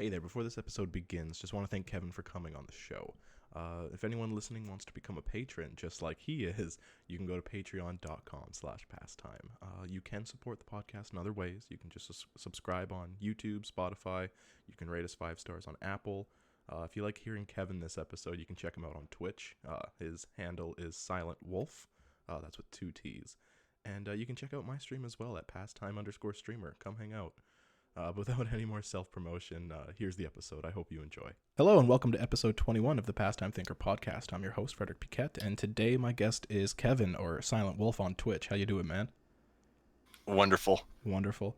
Hey there, before this episode begins, just want to thank Kevin for coming on the show. If anyone listening wants to become a patron, just like he is, you can go to patreon.com/pastime. You can support the podcast in other ways. You can just subscribe on YouTube, Spotify. You can rate us 5 stars on Apple. If you like hearing Kevin this episode, you can check him out on Twitch. His handle is Silenttwolf. That's with 2 T's. And you can check out my stream as well at pastime_streamer. Come hang out. But without any more self-promotion, here's the episode. I hope you enjoy. Hello and welcome to episode 21 of the Pastime Thinker podcast. I'm your host, Frederick Piquette, and today my guest is Kevin, or Silenttwolf on Twitch. How you doing, man? Wonderful. Wonderful.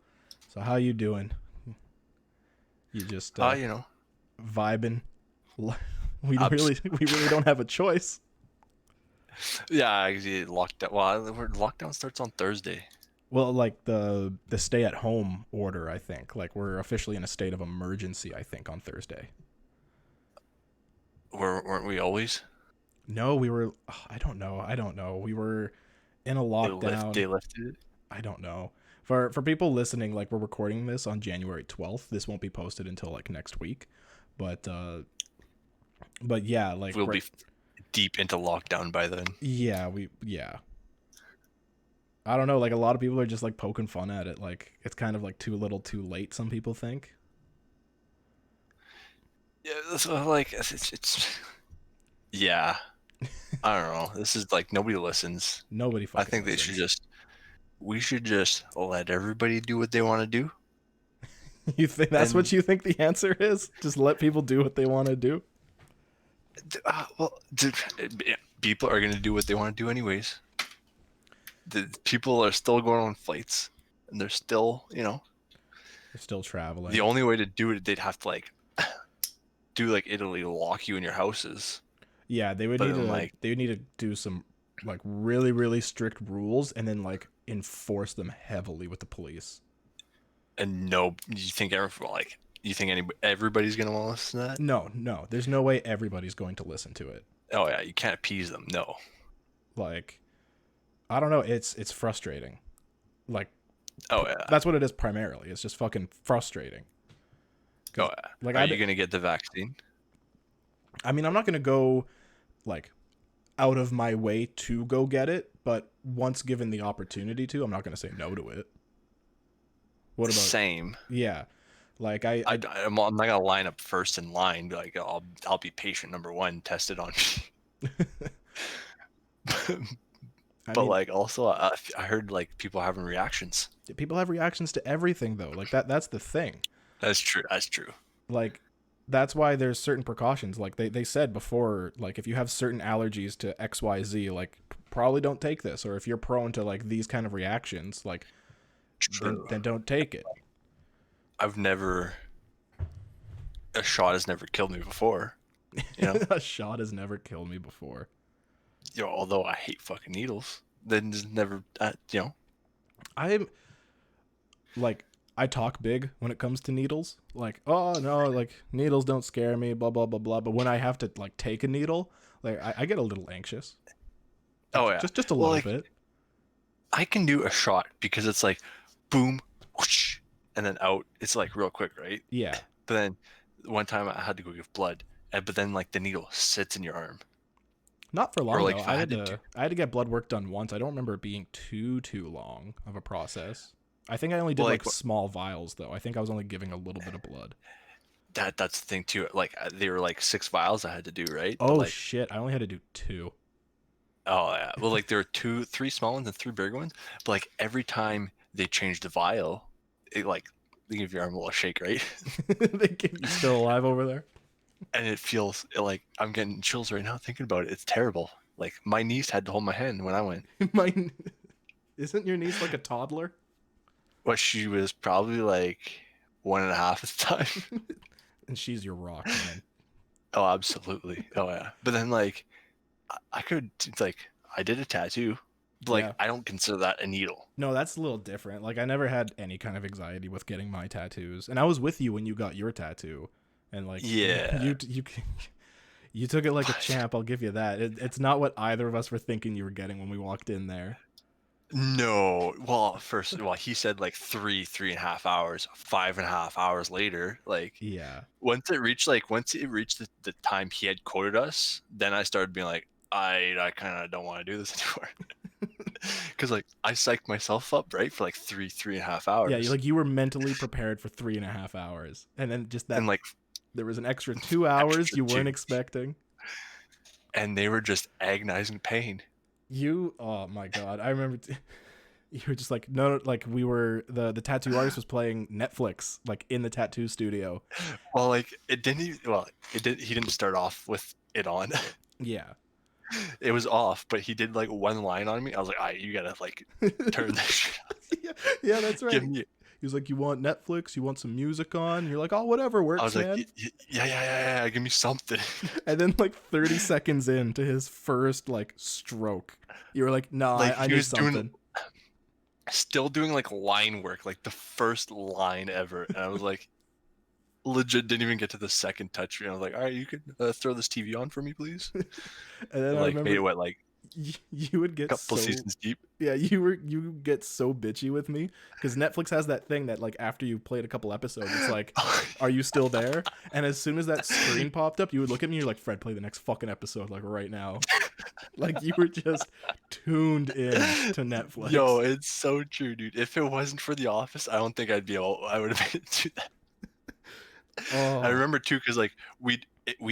So how you doing? You just vibing? We really don't have a choice. Yeah, lockdown. Well, lockdown starts on Thursday. Well, like the stay-at-home order, I think. Like, we're officially in a state of emergency, I think, on Thursday. Weren't we always? No, we were... I don't know. We were in a lockdown. They lifted it? I don't know. For people listening, like, we're recording this on January 12th. This won't be posted until, like, next week. But yeah, like... We'll be deep into lockdown by then. Yeah. I don't know, like, a lot of people are just, like, poking fun at it. Like, it's kind of, like, too little too late, some people think. Yeah, so, like, it's yeah. I don't know. This is, like, nobody listens. Nobody fucking I think listens. we should just let everybody do what they want to do. You think that's what you think the answer is? Just let people do what they want to do? People are going to do what they want to do anyways. The people are still going on flights, and they're still, they're still traveling. The only way to do it, they'd have to, like, do like Italy, lock you in your houses. Yeah, they would need to do some, like, really, really strict rules, and then, like, enforce them heavily with the police. And you think everybody's gonna want to listen to that? No, there's no way everybody's going to listen to it. Oh yeah, you can't appease them. No. Like, I don't know. It's frustrating. Like, oh yeah, that's what it is primarily. It's just fucking frustrating. Oh yeah. Like, are you gonna get the vaccine? I mean, I'm not gonna go, like, out of my way to go get it, but once given the opportunity to, I'm not gonna say no to it. What about same? Yeah, like I'm not gonna line up first in line. Like, I'll be patient number 1, tested on me. But like, also, I heard, like, people having reactions. People have reactions to everything, though. Like, that's the thing. That's true. Like, that's why there's certain precautions. Like, they said before, like, if you have certain allergies to XYZ, like, probably don't take this. Or if you're prone to, like, these kind of reactions, like, then don't take it. A shot has never killed me before. A shot has never killed me before. Although I hate fucking needles, then just never, I'm, like, I talk big when it comes to needles. Like, oh no, like, needles don't scare me, blah blah blah blah. But when I have to, like, take a needle, like, I get a little anxious. Oh yeah, just a little bit. I can do a shot because it's like, boom, whoosh, and then out. It's like real quick, right? Yeah. But then one time I had to go give blood, but then, like, the needle sits in your arm. Not for long, or, like, though. I had to get blood work done once. I don't remember it being too long of a process. I think I only did, like, small vials, though. I think I was only giving a little bit of blood. That's the thing, too. Like, they were, like, 6 vials I had to do, right? Oh, like, shit. I only had to do 2. Oh, yeah. Well, like, there were 3 small ones and 3 bigger ones. But, like, every time they changed the vial, it, like, they give your arm a little shake, right? They keep you still alive over there? And it feels like I'm getting chills right now thinking about it. It's terrible. Like, my niece had to hold my hand when I went. Isn't your niece like a toddler? Well, she was probably like 1.5 at the time. And she's your rock, man. Oh, absolutely. Oh yeah. But then, like, I did a tattoo. But, like, yeah. I don't consider that a needle. No, that's a little different. Like, I never had any kind of anxiety with getting my tattoos, and I was with you when you got your tattoo. And, like, yeah, you took it like a champ. I'll give you that. It's not what either of us were thinking you were getting when we walked in there. No. Well, first of all, he said like 3.5 hours, 5.5 hours later. Like Yeah. once it reached the time he had quoted us, then I started being like, I kind of don't want to do this anymore. Because like I psyched myself up, right, for like 3.5 Yeah, hours. like you were mentally prepared for 3.5 hours, and then just that And like there was an extra 2 hours extra you weren't two. expecting. And they were just agonizing pain. Oh my god, I remember. You were just like, no, like we were the tattoo artist was playing Netflix like in the tattoo studio. Well, like it didn't even, well, it did, he didn't start off with it on. Yeah. It was off, but he did like one line on me. I was like, you gotta like turn this shit off. yeah, yeah, that's Give right. me, He was like, you want Netflix? You want some music on? And you're like, oh, whatever I works, was like, man. yeah, give me something. And then like 30 seconds into his first like stroke, you were like, no, Like I he need was something. still doing like line work, like the first line ever. And I was like, legit didn't even get to the second touch. And I was like, all right, you could throw this TV on for me, please. And then And I like made it remember what, like you would a get couple so seasons deep. yeah, you get so bitchy with me because Netflix has that thing that like after you played a couple episodes, it's like, are you still there? And as soon as that screen popped up, you would look at me, you're like, Fred, play the next fucking episode like right now. Like you were just tuned in to Netflix. Yo, it's so true, dude. If it wasn't for The Office, I don't think I would have made it to that. I Oh remember too, because like we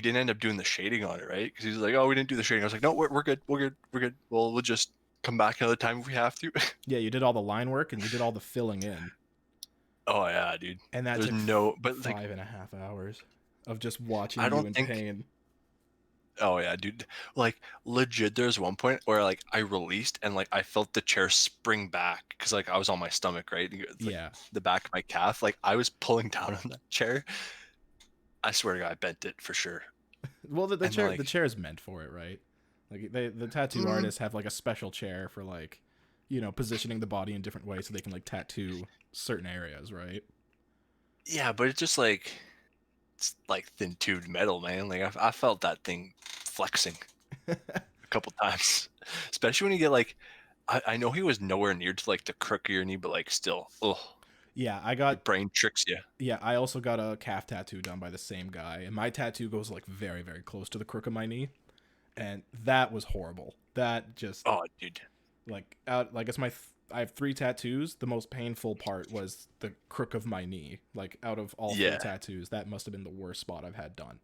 didn't end up doing the shading on it, right? Because he was like, oh, we didn't do the shading. I was like, no, we're good, we're good. Well, we'll just come back another time if we have to. yeah, you did all the line work and you did all the filling in, Oh yeah, dude. and that There's took no, but like 5.5 hours of just watching I you don't in think. pain. Oh yeah, dude. Like legit, there's one point where like I released and like I felt the chair spring back because like I was on my stomach, right? It's, like Yeah. the back of my calf. Like I was pulling down on that chair. I swear to God, I bent it for sure. Well, the And chair like, is meant for it, right? Like the tattoo mm, artists have like a special chair for like, positioning the body in different ways so they can like tattoo certain areas, right? yeah, but it's like thin tubed metal, man. Like I felt that thing flexing a couple times, especially when you get like, I know he was nowhere near to like the crook of your knee, but like still, oh, Yeah, your brain tricks you. yeah, I also got a calf tattoo done by the same guy, and my tattoo goes like very, very close to the crook of my knee, and that was horrible. That just Oh, dude. like out like it's I have 3 tattoos. The most painful part was the crook of my knee. Like out of all 3 Yeah. tattoos, that must have been the worst spot I've had done.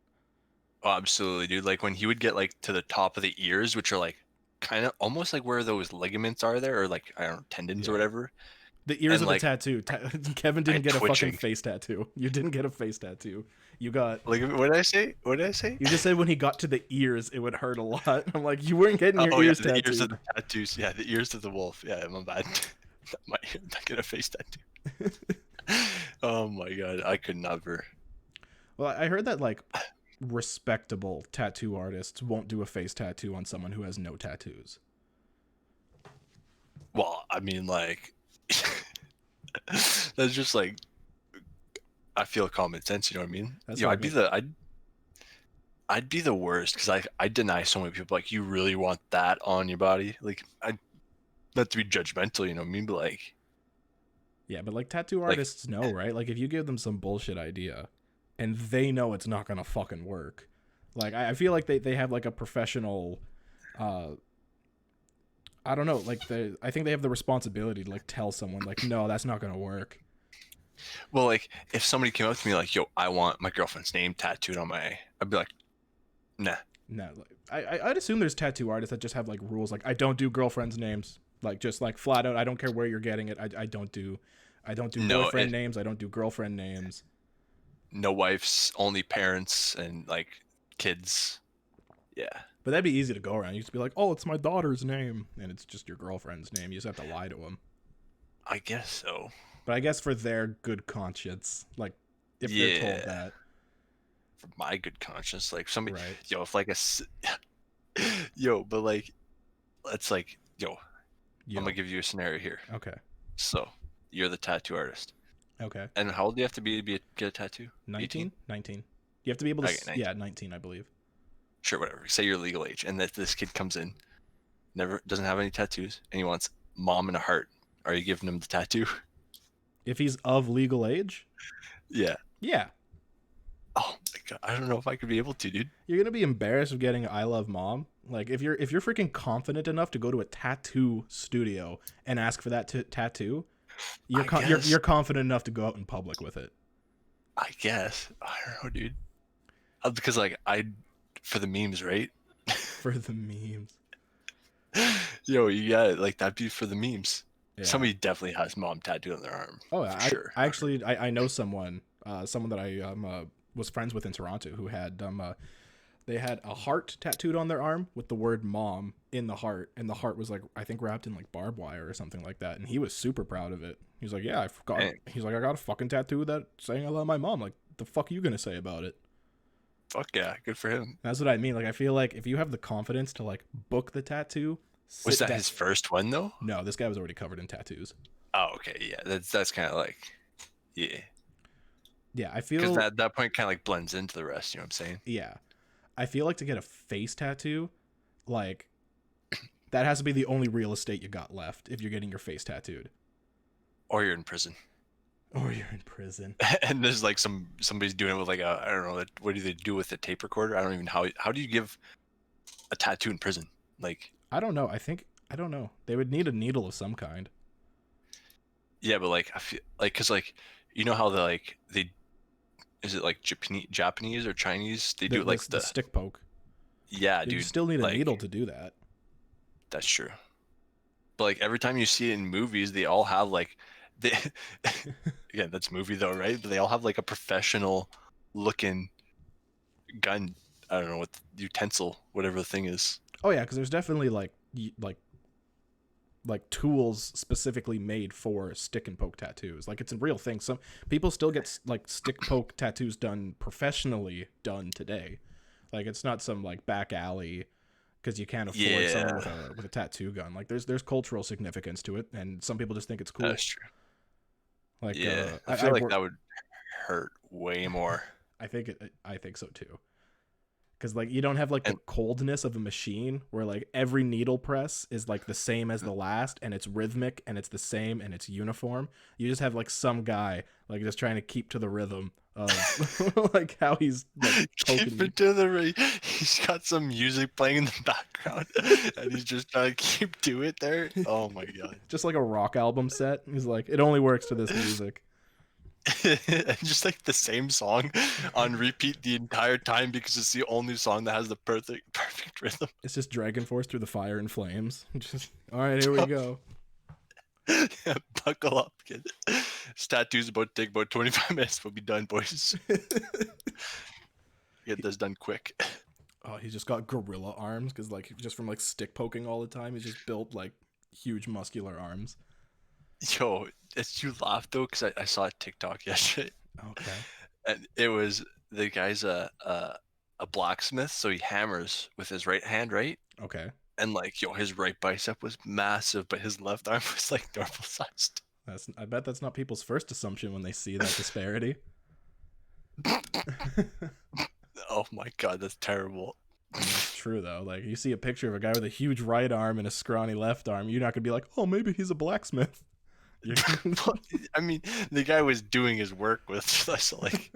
Oh, absolutely, dude. Like when he would get like to the top of the ears, which are like kind of almost like where those ligaments are there, or like I don't know, tendons or Yeah. whatever. The ears And of the like tattoo. Kevin I didn't get a fucking twitching. face tattoo. You didn't get a face tattoo. You got. Like what did I say? What did I say? You just said when he got to the ears, it would hurt a lot. I'm like, you weren't getting your Oh yeah, ears the ears of tattooed. the tattoos. Yeah, the ears of the wolf. Yeah, my bad. Not get a face tattoo. Oh my god, I could never. Well, I heard that like respectable tattoo artists won't do a face tattoo on someone who has no tattoos. Well, I mean, like that's just like I feel common sense. You know what I mean? That's You know, what I mean. I'd be the worst because I deny so many people like you really want that on your body. Like I not to be judgmental, you know what I mean? But Yeah, but like tattoo like artists know, right? Like if you give them some bullshit idea and they know it's not gonna fucking work. Like I feel like they have like a professional I don't know, like I think they have the responsibility to like tell someone like, no, that's not gonna work. well, like if somebody came up to me like, yo, I want my girlfriend's name tattooed on my, I'd be like, nah. No, like, I'd assume there's tattoo artists that just have like rules like I don't do girlfriends' names. Like just like flat out, I don't care where you're getting it. I don't do No, boyfriend names. I don't do girlfriend names. no wife's, only parents and like kids. Yeah. But that'd be easy to go around. You just be like, oh, it's my daughter's name, and it's just your girlfriend's name. You just have to lie to them. I guess so. But I guess for their good conscience, like if they're told Yeah. that, For my good conscience, like somebody, right? yo, if like yo, but like, let's like, yo, Yo, I'm gonna give you a scenario here. okay, So you're the tattoo artist, okay. and how old do you have to be get a tattoo? 19? 19. You have to be able to. Okay, 19. Yeah, 19, I believe. Sure, whatever. Say your legal age, and that this kid comes in, never doesn't have any tattoos, and he wants mom and a heart, are you giving him the tattoo? If he's of legal age, Yeah. yeah. Oh my god, I don't know if I could be able to, dude. You're gonna be embarrassed of getting "I love mom." Like if you're freaking confident enough to go to a tattoo studio and ask for that tattoo, you're confident enough to go out in public with it. I guess. I don't know, dude. Because like for the memes, right? For the memes. Yo, you got it. Like that'd be for the memes. Yeah. Somebody definitely has mom tattooed on their arm. Oh, sure. I actually know someone that I was friends with in Toronto who had they had a heart tattooed on their arm with the word "mom" in the heart, and the heart was like, I think, wrapped in like barbed wire or something like that, and he was super proud of it. He's like, yeah, I forgot. He's like, I got a fucking tattoo that saying I love my mom. Like, the fuck are you gonna say about it? Fuck yeah, good for him. That's what I mean. Like, I feel like if you have the confidence to like book the tattoo, was that his first one though? No, this guy was already covered in tattoos. Oh, okay, yeah, that's kind of like, yeah. Yeah, I feel because that point kind of like blends into the rest. You know what I'm saying? Yeah. I feel like to get a face tattoo, like, that has to be the only real estate you got left if you're getting your face tattooed. Or you're in prison. And there's like somebody's doing it with like I don't know, what do they do with a tape recorder? I don't even how do you give a tattoo in prison? Like, I don't know. I don't know. They would need a needle of some kind. Yeah, but like I feel like because like you know how they is it like Japanese or Chinese? They do like the stick poke. Yeah, dude. You still need a needle to do that. That's true. But like every time you see it in movies, they all have like again, that's movie though, right? But they all have like a professional looking gun. I don't know what utensil, whatever the thing is. Oh yeah, because there's definitely like tools specifically made for stick and poke tattoos. Like, it's a real thing. Some people still get like stick poke tattoos done professionally today. Like, it's not some like back alley because you can't afford someone with a tattoo gun. Like, there's cultural significance to it, and some people just think it's cool. That's true. Like, I feel like that would hurt way more. I think so too. Because like you don't have like the coldness of a machine where like every needle press is like the same as the last, and it's rhythmic and it's the same and it's uniform. You just have like some guy like just trying to keep to the rhythm of like how he's like keep it to the rhythm. He's got some music playing in the background and he's just trying to keep to it there. Oh my god. Just like a rock album set. He's like, it only works to this music. And just like the same song on repeat the entire time because it's the only song that has the perfect rhythm. It's just Dragon Force Through the Fire and Flames. Just, all right, here we go. Yeah, buckle up, kid. This tattoo's about to take about 25 minutes. We'll be done, boys. Get this done quick. Oh, he's just got gorilla arms because like just from like stick poking all the time, he's just built like huge muscular arms. Yo, it's you laugh though because I saw a TikTok yesterday. Okay. And it was the guy's a blacksmith, so he hammers with his right hand, right? Okay. And like, yo, his right bicep was massive, but his left arm was like normal sized. I bet that's not people's first assumption when they see that disparity. Oh my god, that's terrible. It's true though. Like, you see a picture of a guy with a huge right arm and a scrawny left arm, you're not gonna be like, oh, maybe he's a blacksmith. I mean, the guy was doing his work with us, like.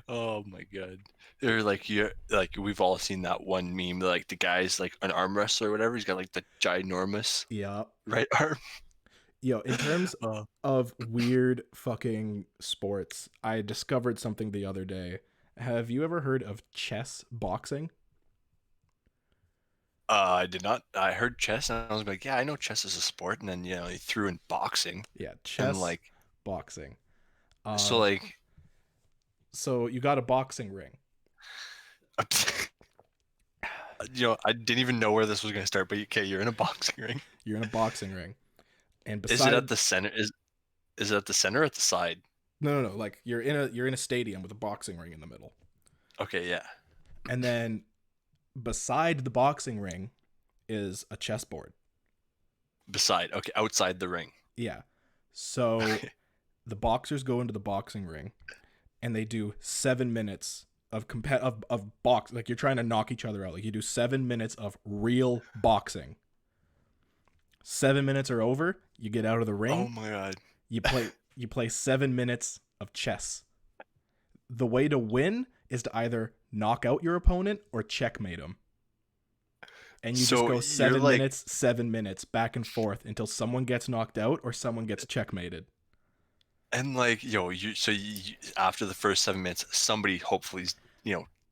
Oh my god. They're like, we've all seen that one meme, like the guy's like an arm wrestler or whatever, he's got like the ginormous right arm. Yo, in terms of weird fucking sports, I discovered something the other day. Have you ever heard of chess boxing? I did not. I heard chess and I was like, yeah, I know chess is a sport, and then he threw in boxing. Yeah, chess and like boxing. So you got a boxing ring. I didn't even know where this was going to start, but okay, you're in a boxing ring. You're in a boxing ring. And is it at the center? Is it at the center or at the side? No. Like, you're in a stadium with a boxing ring in the middle. Okay, yeah. And then beside the boxing ring is a chessboard. Outside the ring. Yeah. So the boxers go into the boxing ring and they do 7 minutes of box. Like, you're trying to knock each other out. Like, you do 7 minutes of real boxing. 7 minutes are over, you get out of the ring. Oh my god. You play 7 minutes of chess. The way to win is to either knock out your opponent or checkmate him. And you just go 7 minutes back and forth until someone gets knocked out or someone gets checkmated. And like, after the first 7 minutes, somebody hopefully,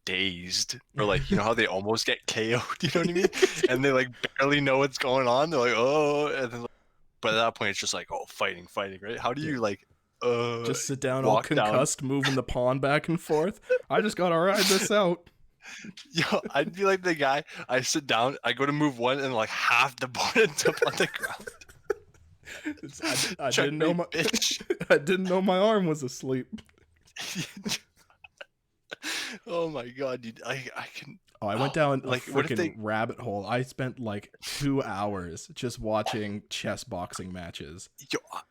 dazed, or like, how they almost get KO'd, you know what I mean? And they like barely know what's going on. They're like, oh, and then, but at that point, it's just like, oh, fighting, right? How do you like, just sit down all concussed, moving the pawn back and forth? I just gotta ride this out. I'd be like the guy. I sit down, I go to move one, and like half the board ends up on the ground. I didn't know my arm was asleep. Oh my god, dude! I can. Oh, I went down like a freaking rabbit hole. I spent like 2 hours just watching chess boxing matches.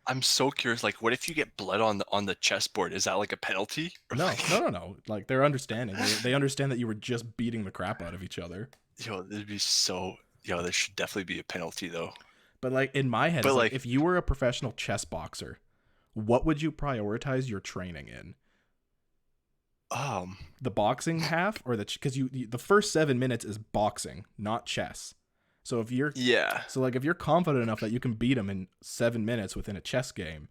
I'm so curious. Like, what if you get blood on the chessboard? Is that like a penalty? No. Like, they're understanding. They understand that you were just beating the crap out of each other. There'd be so. There should definitely be a penalty though. But like in my head, like, if you were a professional chess boxer, what would you prioritize your training in? The boxing half, or because the first 7 minutes is boxing, not chess. So if you're if you're confident enough that you can beat them in 7 minutes within a chess game,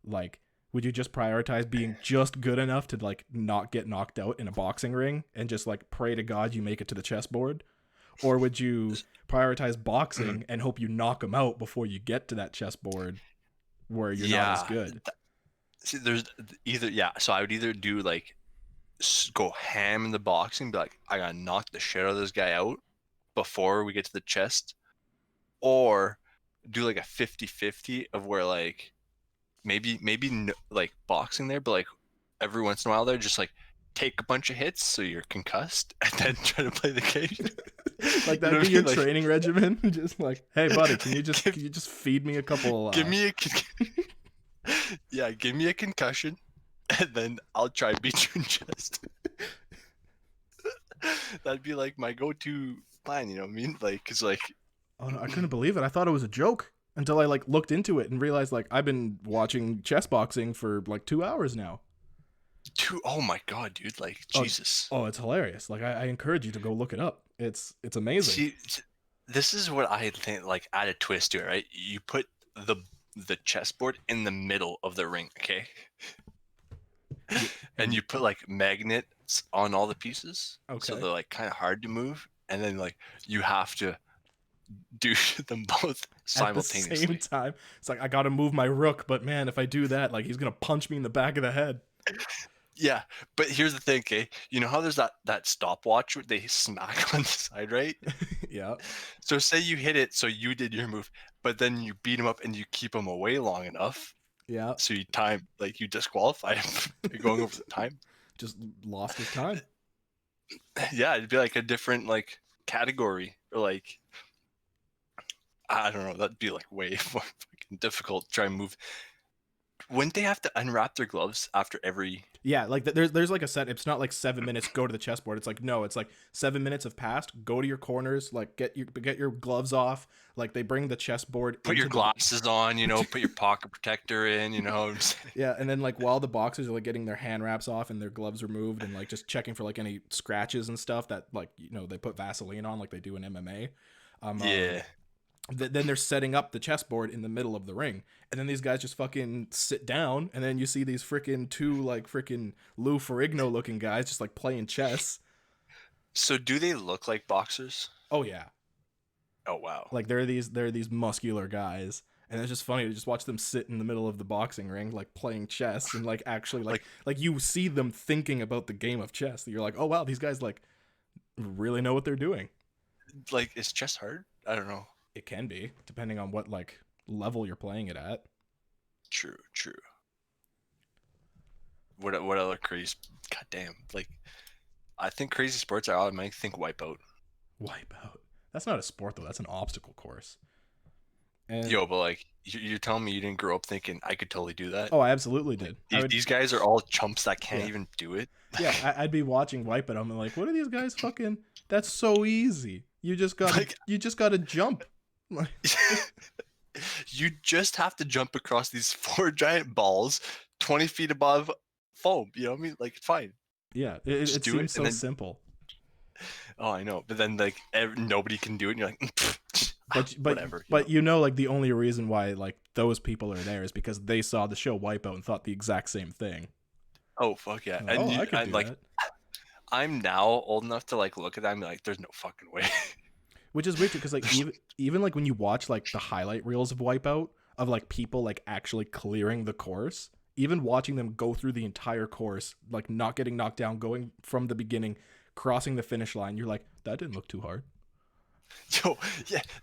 like, would you just prioritize being just good enough to like not get knocked out in a boxing ring and just like pray to God you make it to the chessboard? Or would you prioritize boxing and hope you knock them out before you get to that chessboard where you're not as good? See, there's either so I would either do like go ham in the boxing, be like, I gotta knock the shit out of this guy out before we get to the chest, or do like a 50-50 of where like maybe like boxing there, but like every once in a while they're just like take a bunch of hits so you're concussed and then try to play the game. Like that'd be your training regimen. Just like, hey buddy, can you just feed me a couple? Give me a concussion, and then I'll try and beat you in chess. That'd be like my go-to plan, you know what I mean? Like, cause like, oh no, I couldn't believe it. I thought it was a joke until I like looked into it and realized like I've been watching chess boxing for like 2 hours now. Oh my god, dude! Like, Jesus. Oh, it's hilarious. Like, I encourage you to go look it up. It's amazing. See, this is what I think. Like, add a twist to it, right? You put the chessboard in the middle of the ring, okay? And you put like magnets on all the pieces, so they're like kind of hard to move. And then like you have to do them both simultaneously. At the same time, it's like I got to move my rook, but man, if I do that, like he's gonna punch me in the back of the head. Yeah, but here's the thing, okay? You know how there's that stopwatch where they smack on the side, right? Yeah. So say you hit it, so you did your move, but then you beat him up and you keep him away long enough. Yeah. So you disqualify him going over the time. Just lost his time. Yeah, it'd be like a different like category, or like I don't know. That'd be like way more fucking difficult to try and move. Wouldn't they have to unwrap their gloves after every? Yeah, like there's like a set. It's not like 7 minutes. Go to the chessboard. It's like no. It's like 7 minutes have passed. Go to your corners. Like get your gloves off. Like they bring the chessboard. Put your glasses on. Put your pocket protector in. Yeah, and then like while the boxers are like getting their hand wraps off and their gloves removed and like just checking for like any scratches and stuff that like they put Vaseline on like they do in MMA. Yeah. Then they're setting up the chessboard in the middle of the ring, and then these guys just fucking sit down, and then you see these two Lou Ferrigno looking guys just like playing chess. So do they look like boxers? Oh yeah. Oh wow. Like they're these muscular guys, and it's just funny to just watch them sit in the middle of the boxing ring like playing chess, and like actually like you see them thinking about the game of chess. You're like, oh wow, these guys like really know what they're doing. Like, is chess hard? I don't know. It can be, depending on what like level you're playing it at. True. What other crazy? Goddamn! Like, I think crazy sports. I automatically think Wipeout. Wipeout. That's not a sport though. That's an obstacle course. And but like you're telling me you didn't grow up thinking I could totally do that? Oh, I absolutely did. These guys are all chumps that can't even do it. Yeah, I'd be watching Wipeout. I'm like, what are these guys fucking? That's so easy. You just got to jump. You just have to jump across these 4 giant balls 20 feet above foam. You know what I mean? Like, it's fine. Yeah, Just it do it, seems and so then simple. oh, I know. But then like nobody can do it, and you're like, But whatever. but you know, like the only reason why like those people are there is because they saw the show Wipeout and thought the exact same thing. Oh fuck yeah! Like, And oh, you, I could do like that. I'm now old enough to like look at that and be like, there's no fucking way. Which is weird because like even like when you watch like the highlight reels of Wipeout of like people like actually clearing the course, even watching them go through the entire course, like not getting knocked down, going from the beginning, crossing the finish line, you're like, that didn't look too hard. Yo,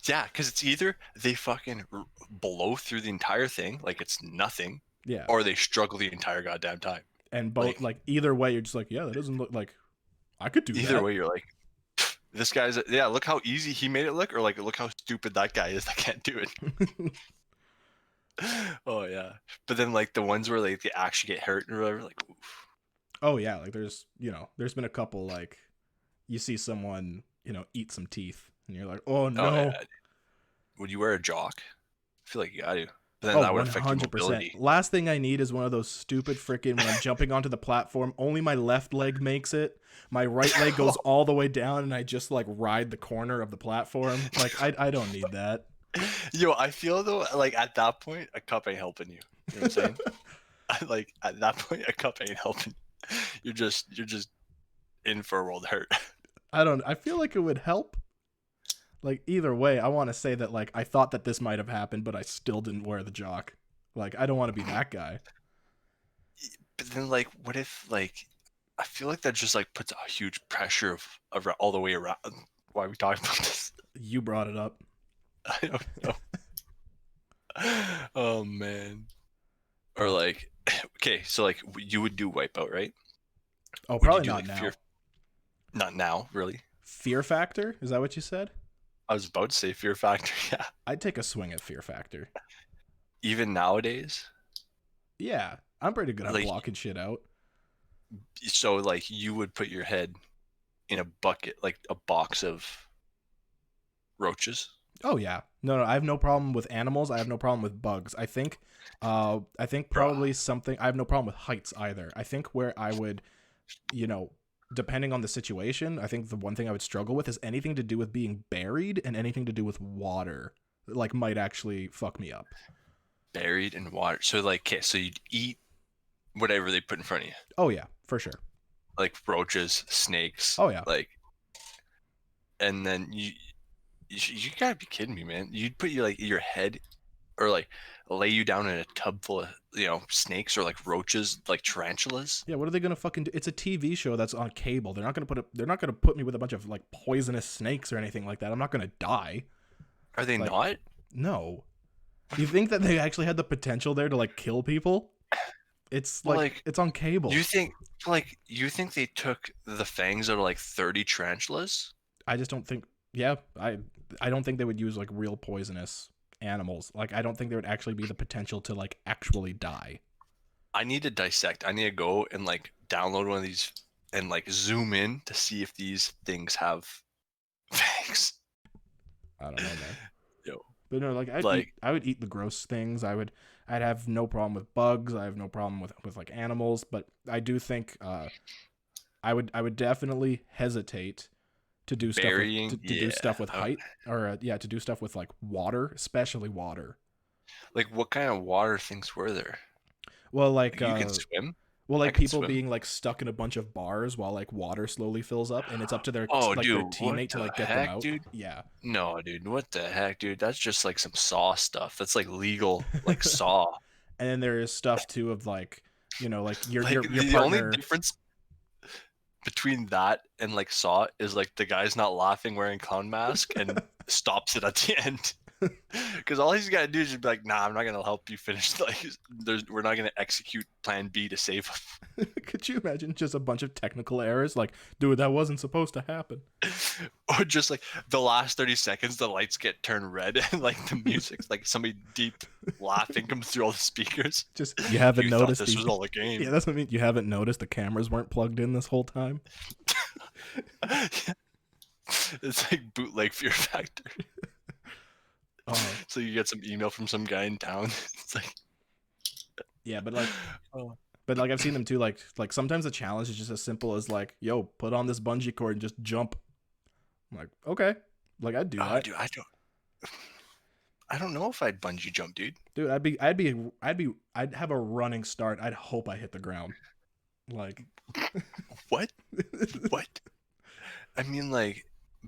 yeah, because it's either they fucking blow through the entire thing like it's nothing, Yeah. or they struggle the entire goddamn time. And both like either way, you're just like, yeah, that doesn't look like I could do either that. way, you're like, this guy's yeah. Look how easy he made it look, or like look how stupid that guy is that can't do it. Oh yeah, but then like the ones where like they actually get hurt or whatever, like oof. Oh yeah, like there's been a couple like you see someone, eat some teeth and you're like, "Oh Oh no." yeah. Would you wear a jock? I feel like you got to. But then Oh, that would affect your 100%. mobility. Last thing I need is one of those stupid freaking when I'm jumping onto the platform, only my left leg makes it. My right leg goes all the way down and I just like ride the corner of the platform. Like I don't need that. Yo, I feel though, like at that point, a cup ain't helping you. You know what I'm saying? Like at that point, a cup ain't helping. You're just in for a world of hurt. I feel like it would help. Like either way, I want to say that like I thought that this might have happened, but I still didn't wear the jock. Like I don't want to be that guy. But then like, what if like, I feel like that just like puts a huge pressure of all the way around. Why are we talking about this? You brought it up. I don't know. Oh man. Or like, okay, so like you would do Wipeout, right? Oh, Would probably you do not like now. Not now, really. Fear Factor? Is that what you said? I was about to say Fear Factor. Yeah. I'd take a swing at Fear Factor. Even nowadays, Yeah, I'm pretty good at like, blocking shit out. so like you would put your head in a bucket, like a box of roaches. Oh yeah. No, I have no problem with animals. I have no problem with bugs. I think probably something. I have no problem with heights either. I think where I would, depending on the situation, I think the one thing I would struggle with is anything to do with being buried and anything to do with water. Like might actually fuck me up. Buried in water. So like, okay, so you'd eat whatever they put in front of you. Oh yeah, for sure. Like roaches, snakes. Oh yeah. Like, and then you gotta be kidding me, man. You'd put your head, or like lay you down in a tub full of snakes or like roaches, like tarantulas. Yeah, what are they gonna fucking do? It's a TV show that's on cable. They're not gonna put me with a bunch of like poisonous snakes or anything like that. I'm not gonna die. Are they not? No. You think that they actually had the potential there to like kill people? It's like it's on cable. You think they took the fangs out of like 30 tarantulas? I just don't think. Yeah, I don't think they would use like real poisonous animals. Like I don't think there would actually be the potential to like actually die. I need to dissect. I need to go and like download one of these and like zoom in to see if these things have fangs. I don't know, man. Yo. But no, like I would eat the gross things. I'd have no problem with bugs. I have no problem with like animals. But I do think I would definitely hesitate to do Burying, stuff to do stuff with height or to do stuff with like water, especially water. Like what kind of water things were there? Well, like you can swim. Well, like people being like stuck in a bunch of bars while like water slowly fills up, and it's up to their their teammate to like get them out. Dude? Yeah. No, dude. What the heck, dude? That's just like some Saw stuff. That's like legal, like Saw. And then there is stuff too of like, like your the partner. only difference between that and like Saw is like the guy's not laughing wearing clown mask and stops it at the end. Because all he's got to do is just be like, nah, I'm not going to help you finish. Like, we're not going to execute plan B to save him. Could you imagine just a bunch of technical errors? Like, dude, that wasn't supposed to happen. Or just like the last 30 seconds, the lights get turned red and like the music's like somebody deep laughing comes through all the speakers. Just, you haven't noticed this was all a game. Yeah, that's what I mean. You haven't noticed the cameras weren't plugged in this whole time. It's like bootleg Fear Factor. Oh, So you get some email from some guy in town. It's like, yeah, but like, oh, I've seen them too. Like sometimes the challenge is just as simple as like, yo, put on this bungee cord and just jump. I'm like, okay, like I'd do oh, that, dude, I don't know if I'd bungee jump, dude. dude. I'd have a running start. I'd hope I hit the ground. Like, What? What? I mean, like,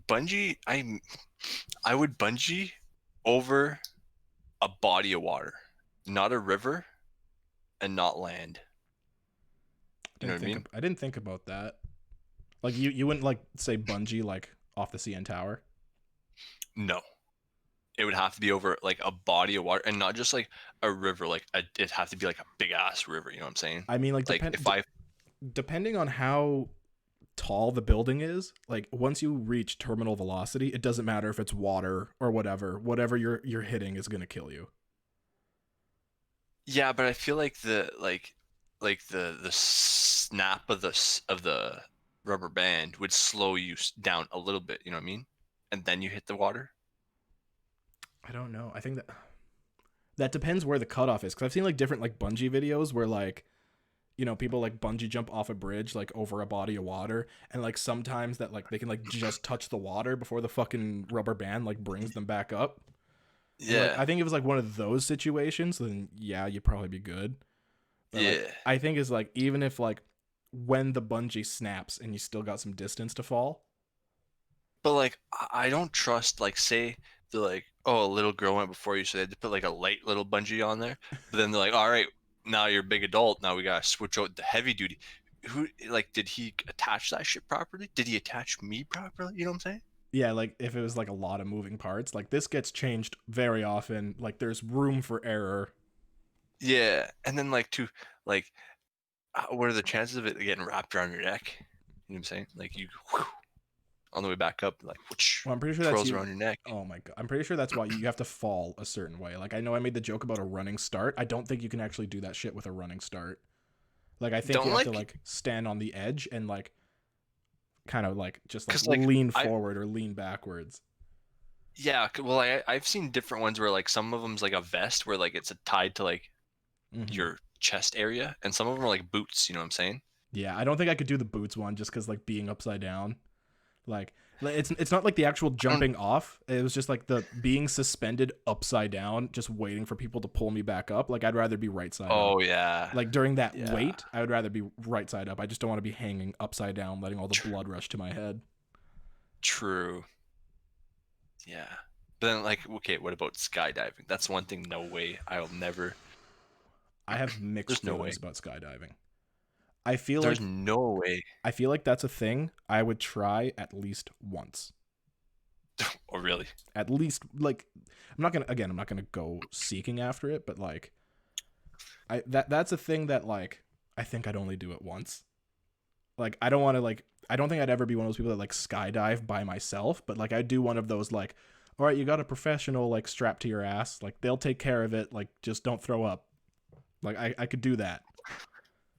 bungee. I would bungee over a body of water, not a river, and not land. You know what I mean? I didn't think about that. Like you wouldn't like say bungee like off the CN Tower. No, it would have to be over like a body of water, and not just like a river. It'd have to be like a big ass river. You know what I'm saying? I mean, like Like if I depending on how tall the building is, like once you reach terminal velocity, it doesn't matter if it's water or whatever you're hitting is gonna kill you. Yeah, but I feel like the snap of the rubber band would slow you down a little bit. You know what I mean? And then you hit the water. I don't know. I think that depends where the cutoff is, because I've seen like different like bungee videos where like, you know, people like bungee jump off a bridge like over a body of water, and like sometimes that like they can like just touch the water before the fucking rubber band like brings them back up. And like Yeah, I think if it was like one of those situations, then yeah, you'd probably be good. But like yeah. I think is like even if like when the bungee snaps and you still got some distance to fall. But like I don't trust, like, say they're like, oh, a little girl went before you, so they had to put like a light little bungee on there. But then they're like, all right, now you're a big adult. Now we gotta switch out the heavy duty. Who, like, did he attach that shit properly? Did he attach me properly? You know what I'm saying? Yeah, like if it was like a lot of moving parts, like this gets changed very often. Like there's room for error. Yeah, and then like like, what are the chances of it getting wrapped around your neck? You know what I'm saying? Like you, whew, on the way back up, like whoosh, Well, I'm pretty sure that's twirls you. around your neck. Oh my god, I'm pretty sure that's why you have to fall a certain way. Like I know I made the joke about a running start. I don't think you can actually do that shit with a running start. Like I think you Don't have to like, like stand on the edge and like kind of like just like cause like lean I forward or lean backwards. yeah, well I've seen different ones where like some of them's like a vest where like it's tied to like Mm-hmm. your chest area, and some of them are like boots. You know what I'm saying? Yeah, I don't think I could do the boots one just because like being upside down. Like it's not like the actual I don't. jumping off. It was just like the being suspended upside down, just waiting for people to pull me back up. Like I'd rather be right side up. Oh yeah, Like during that yeah. wait, I would rather be right side up. I just don't want to be hanging upside down, letting all the Tr- blood rush to my head. True. Yeah. But then, like, okay, what about skydiving? That's one thing. No way. I'll never. I have mixed There's no way. feelings about skydiving. I feel There's like no way. that's a thing I would try at least once. Oh, really? At least like I'm not gonna go seeking after it, but like that's a thing that like I think I'd only do it once. Like I don't want to like I don't think I'd ever be one of those people that like skydive by myself, but like I do one of those like, all right, you got a professional like strapped to your ass, like they'll take care of it, like just don't throw up. Like I could do that.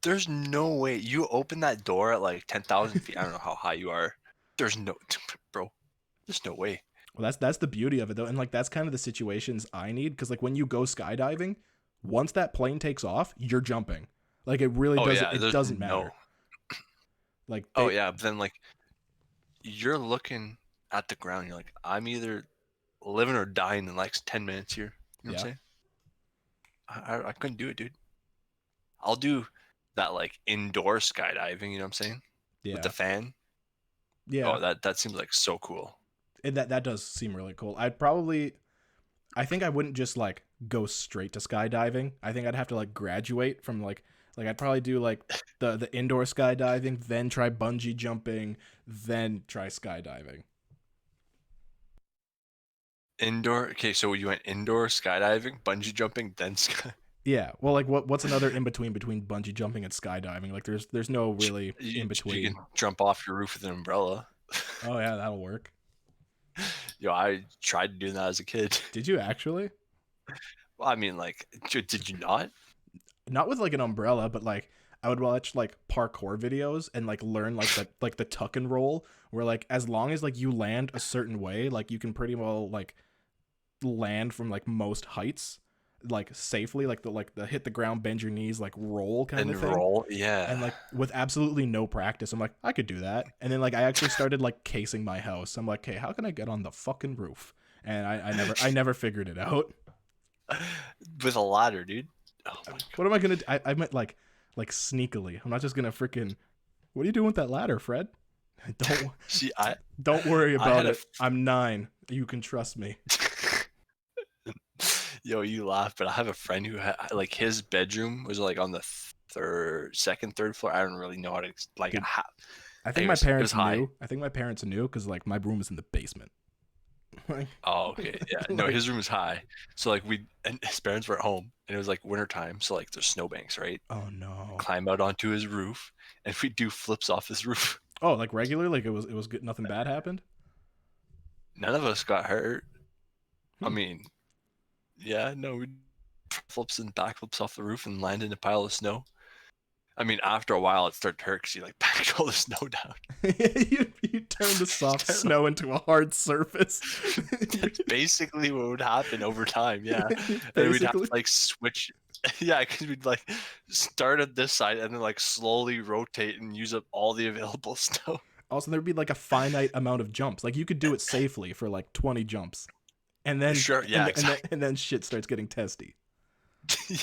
There's no way. You open that door at like 10,000 feet. I don't know how high you are. There's no, bro. There's no way. Well, that's the beauty of it though, and like that's kind of the situations I need because like when you go skydiving, once that plane takes off, you're jumping. Like it really Oh doesn't yeah. it There's doesn't no. matter. Like Oh they yeah. But then like you're looking at the ground. You're like, I'm either living or dying in the next 10 minutes here. You know what yeah I'm saying? I couldn't do it, dude. I'll do that like indoor skydiving. You know what I'm saying? With yeah the fan. yeah. Oh, that seems like so cool. That does seem really cool. I think I wouldn't just like go straight to skydiving. I think I'd have to like graduate from like I'd probably do like the indoor skydiving, then try bungee jumping, then try skydiving. Indoor. Okay, so you went indoor skydiving, bungee jumping, then sky. Yeah. Well, like what's another in between bungee jumping and skydiving? Like there's no really in You can between. jump off your roof with an umbrella. Oh yeah, that'll work. Yo, I tried doing that as a kid. Did you actually? Well, I mean, like, did you not? Not with like an umbrella, but like I would watch like parkour videos and like learn like the tuck and roll where like as long as like you land a certain way, like you can pretty well like land from like most heights, like safely, like the hit the ground, bend your knees, like roll kind And of thing. roll, And yeah. like with absolutely no practice, I'm like, I could do that. And then like I actually started like casing my house. I'm like, hey, how can I get on the fucking roof? And I never figured it out. With a ladder, dude. Oh my What am I gonna do? I meant like sneakily. I'm not just gonna freaking. What are you doing with that ladder, Fred? god. Don't See, don't worry I about had a it. I'm 9. You can trust me. yo, you laugh, but I have a friend who like his bedroom was like on the third floor. I don't really know how to like. Dude, I think my Anyways, it was parents high. knew. I think my parents knew because like my room is in the basement. like, Oh, okay. Yeah. No, like, his room was high. So like and his parents were at home and it was like winter time. So like there's snowbanks, right? oh no. Climb out onto his roof and we do flips off his roof. Oh, like regular? Like it was good. Nothing bad happened. None of us got hurt. I Hmm. mean, yeah, no, we flips and backflips off the roof and land in a pile of snow. I mean, after a while, it started to hurt because you like packed all the snow down. you turn the soft snow into a hard surface. That's basically what would happen over time, yeah. And we'd have to Basically. like switch, yeah, because we'd like start at this side and then like slowly rotate and use up all the available snow. Also, there'd be like a finite amount of jumps. Like you could do it safely for like 20 jumps, and then Sure, yeah, exactly. and then shit starts getting testy.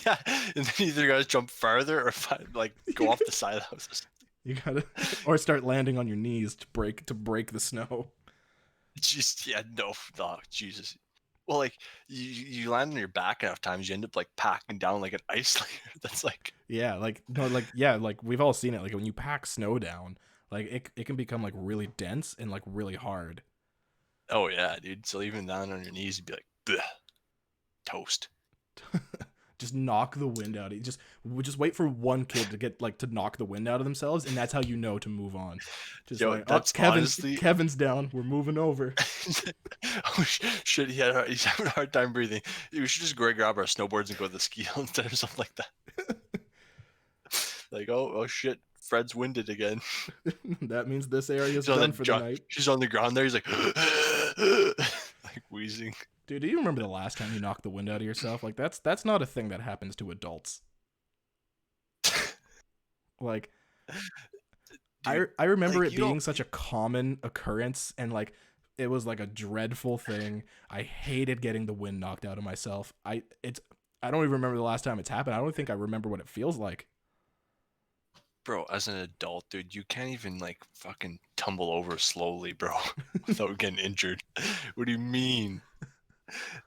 Yeah, and then either guys jump farther or like go off the side of the house. You gotta, or start landing on your knees to break the snow. Just yeah, no, Jesus. Well, like you land on your back enough times, you end up like packing down like an ice layer. That's like Yeah, like no, like yeah, like we've all seen it. Like when you pack snow down, like it can become like really dense and like really hard. oh yeah, dude. So even down on your knees, you'd be like, bleh, toast. Just knock the wind out. Just wait for one kid to get like to knock the wind out of themselves, and that's how you know to move on. Just Yo, like, oh, that's honestly. Kevin's down. We're moving over. Oh shit, he's having a hard time breathing. We should just go grab our snowboards and go to the ski hill instead or something like that. Like, oh shit, Fred's winded again. That means this area is done for the night. She's on the ground there. He's like, like wheezing. Dude, do you remember the last time you knocked the wind out of yourself? Like that's not a thing that happens to adults. Like Dude, I remember like, it being such a common occurrence, and like it was like a dreadful thing. I hated getting the wind knocked out of myself. I don't even remember the last time it's happened. I don't think I remember what it feels like. bro, as an adult, dude, you can't even like fucking tumble over slowly, bro, without getting injured. What do you mean?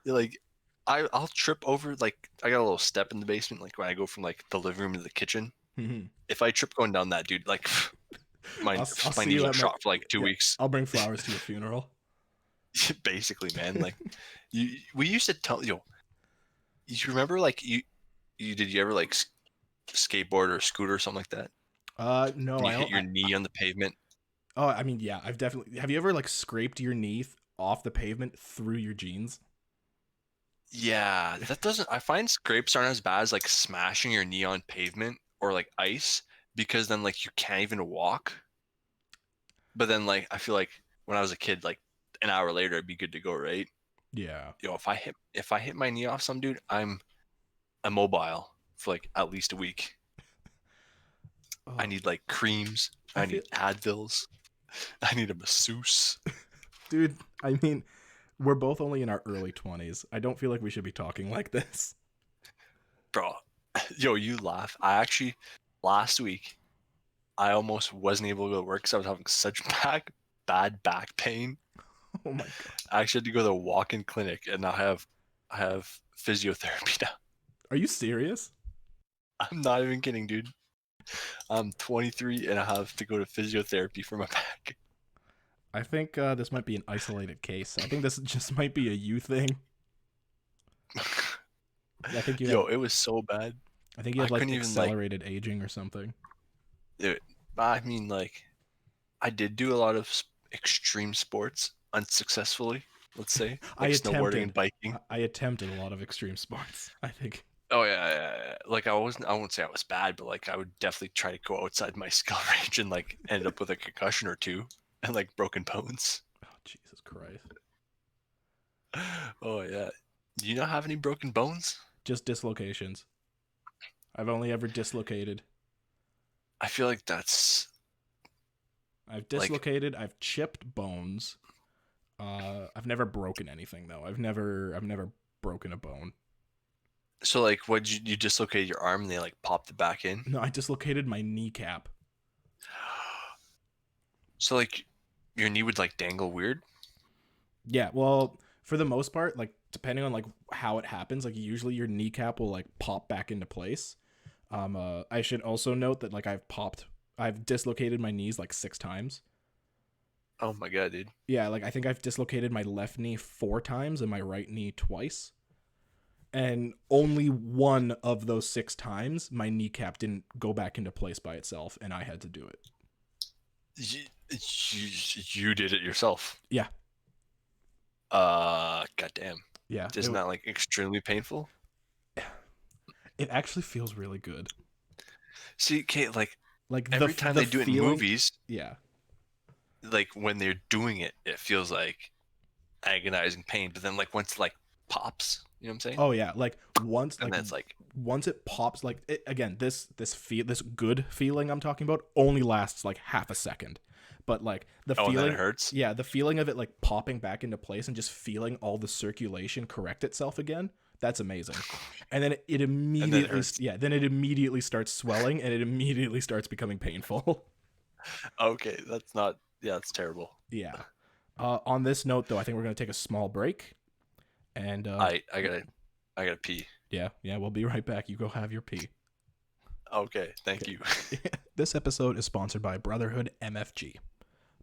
Like, I'll trip over. Like, I got a little step in the basement. Like when I go from like the living room to the kitchen. If I trip going down that, dude, like my I'll knees are shot for like 2 weeks. I'll bring flowers to your funeral. Basically, man. Like, we used to tell you remember like you did you ever like skateboard or scooter or something like that? No, And you I hit don't. your knee on the pavement. Oh, I mean, yeah, I've definitely. Have you ever like scraped your knee off the pavement through your jeans? Yeah, that doesn't. I find scrapes aren't as bad as like smashing your knee on pavement or like ice because then like you can't even walk. But then like I feel like when I was a kid, like an hour later, it'd be good to go, right? Yeah. Yo, if I hit my knee off some dude, I'm immobile for like at least a week. Oh, I need like creams. I need Advils. I need a masseuse. dude. I mean, we're both only in our early 20s. I don't feel like we should be talking like this. Bro, yo, you laugh. I actually, last week, I almost wasn't able to go to work because I was having such bad back pain. Oh my god. I actually had to go to the walk-in clinic, and I have physiotherapy now. Are you serious? I'm not even kidding, dude. I'm 23 and I have to go to physiotherapy for my back. I think this might be an isolated case. I think this just might be a you thing. I think you. It was so bad. I think you have like couldn't even, accelerated aging or something. I mean, like, I did do a lot of extreme sports unsuccessfully. Let's say, like snowboarding and biking. I attempted a lot of extreme sports. I think. Oh yeah. Like I won't say I was bad, but like I would definitely try to go outside my skill range and like end up with a concussion or two and like broken bones. Oh Jesus Christ. Oh yeah. Do you not have any broken bones? Just dislocations. I've only ever dislocated. I feel like that's I've like dislocated. I've chipped bones. I've never broken anything though. I've never broken a bone. so. Like, what you dislocated your arm and they like popped it back in? No, I dislocated my kneecap. So like, your knee would like dangle weird. Yeah, well, for the most part, like depending on like how it happens, like usually your kneecap will like pop back into place. I should also note that like I've dislocated my knees like 6 times. Oh my god, dude. Yeah, like I think I've dislocated my left knee 4 times and my right knee twice. And only one of those 6 times, my kneecap didn't go back into place by itself, and I had to do it. You did it yourself. Yeah. Goddamn. Yeah. Isn't that like extremely painful? It actually feels really good. See, Kate, like Like every time they do it in movies, yeah, like when they're doing it, it feels like agonizing pain. But then like once it like pops, you know what I'm saying? oh yeah, like once And that's like once it pops, like it, again, this good feeling I'm talking about only lasts like half a second, but like the oh, feeling, then it hurts. yeah, the feeling of it like popping back into place and just feeling all the circulation correct itself again, that's amazing. And then it immediately, then it immediately starts swelling and it immediately starts becoming painful. Okay, that's not. Yeah, that's terrible. Yeah. On this note, though, I think we're gonna take a small break, and I gotta pee. yeah, we'll be right back. You go have your pee. Okay, thank you. This episode is sponsored by Brotherhood MFG.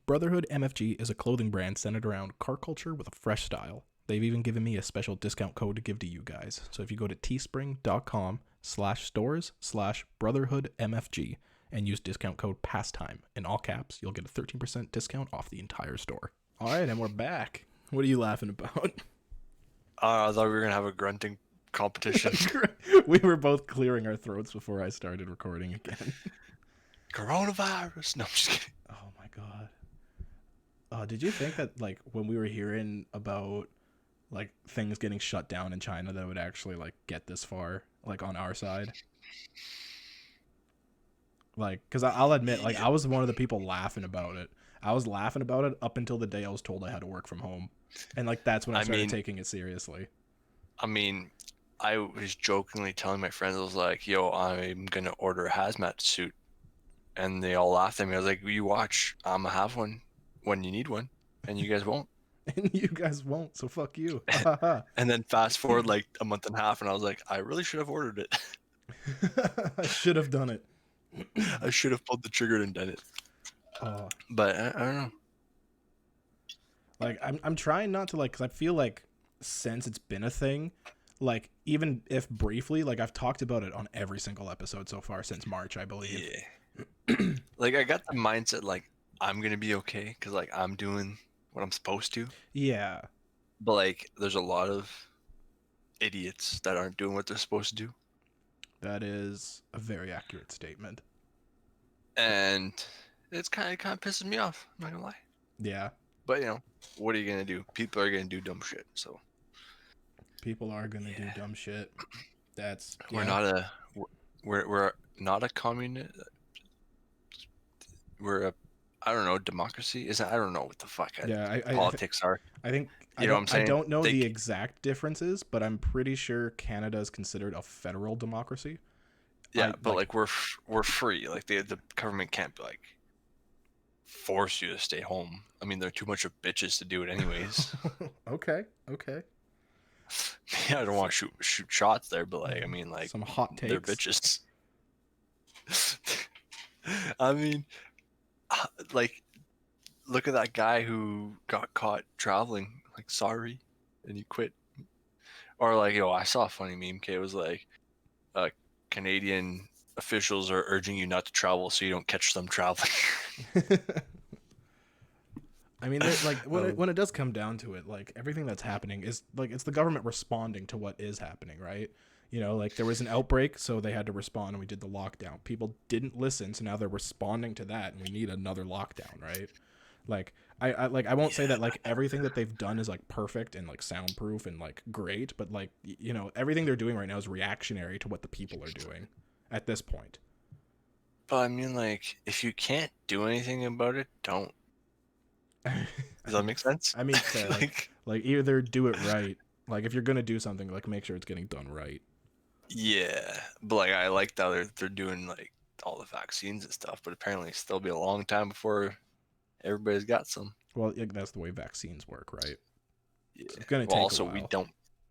Brotherhood MFG is a clothing brand centered around car culture with a fresh style. They've even given me a special discount code to give to you guys. So if you go to teespring.com/stores/brotherhoodmfg and use discount code PASTIME in all caps, you'll get a 13% discount off the entire store. All right, and we're back. What are you laughing about? I thought we were gonna have a grunting competition. We were both clearing our throats before I started recording again. Coronavirus. No, I'm just kidding. Oh my god. Did you think that like when we were hearing about like things getting shut down in China that it would actually like get this far like on our side? Like, because I'll admit, like I was one of the people laughing about it. I was laughing about it up until the day I was told I had to work from home, and like that's when I started taking it seriously. I mean, I was jokingly telling my friends, I was like, "Yo, I'm gonna order a hazmat suit," and they all laughed at me. I was like, "You watch, I'm gonna have one when you need one, and you guys won't." And you guys won't, so fuck you. And then fast forward like a month and a half, and I was like, I really should have ordered it. I should have done it. I should have pulled the trigger and done it. But I don't know. Like I'm trying not to, like, because I feel like since it's been a thing, like even if briefly, like I've talked about it on every single episode so far since March, I believe. Yeah. Like I got the mindset like I'm gonna be okay because like I'm doing what I'm supposed to. Yeah. But like there's a lot of idiots that aren't doing what they're supposed to do. That is a very accurate statement. And it's kind of pisses me off. I'm not gonna lie. Yeah. But you know, what are you gonna do? People are gonna do dumb shit. So people are gonna do dumb shit. That's we're not a communist. We're a, I don't know, democracy. Is that, I don't know what the fuck politics are. I think you know what I'm saying? I don't know the exact differences, but I'm pretty sure Canada is considered a federal democracy. Yeah, but like we're free. Like the government can't like force you to stay home. I mean, they're too much of bitches to do it anyways. Okay. Yeah, I don't want to shoot shots there, but like I mean, like some hot takes. They're bitches. I mean, like, look at that guy who got caught traveling. Like, sorry, and he quit. Or like, yo, I saw a funny meme. It was like, Canadian officials are urging you not to travel so you don't catch them traveling. I mean, like when it does come down to it, like everything that's happening is like it's the government responding to what is happening, right? You know, like there was an outbreak, so they had to respond, and we did the lockdown. People didn't listen, so now they're responding to that, and we need another lockdown, right? Like I won't say that like Yeah. everything that they've done is like perfect and like soundproof and like great, but like you know, everything they're doing right now is reactionary to what the people are doing at this point. But I mean, like, if you can't do anything about it, don't. Does that make sense? I mean, fair. Like, Like either do it right. Like if you're gonna do something, like make sure it's getting done right. yeah, but like I like that they're doing like all the vaccines and stuff, but apparently it'll still be a long time before everybody's got some. Well, yeah, that's the way vaccines work, right? Yeah. It's gonna Well, take a also while.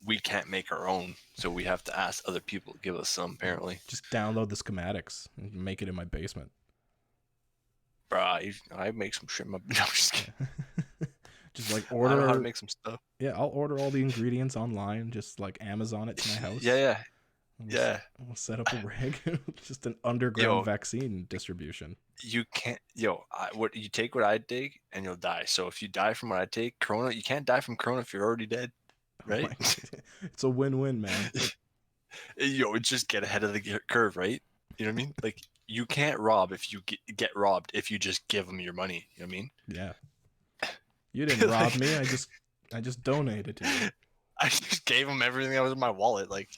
we can't make our own, so we have to ask other people to give us some. Apparently, Just download the schematics and make it in my basement. bruh, I make some shit. No, I'm just kidding. Just like I know how to order. make some stuff. Yeah, I'll order all the ingredients online. Just like Amazon it to my Yeah, house. yeah, We'll, yeah. we'll set up a rig. Just an underground Yo, vaccine distribution. you can't. Yo, what you take what I take and you'll die. So if you die from what I take, Corona, you can't die from Corona if you're already dead, Oh right? my, it's a win-win, man. Yo, just get ahead of the curve, right? You know what I mean? Like you can't rob if you get robbed if you just give them your money. You know what I mean? Yeah, you didn't rob Like, me. I just donated to you. I just gave him everything that was in my wallet. Like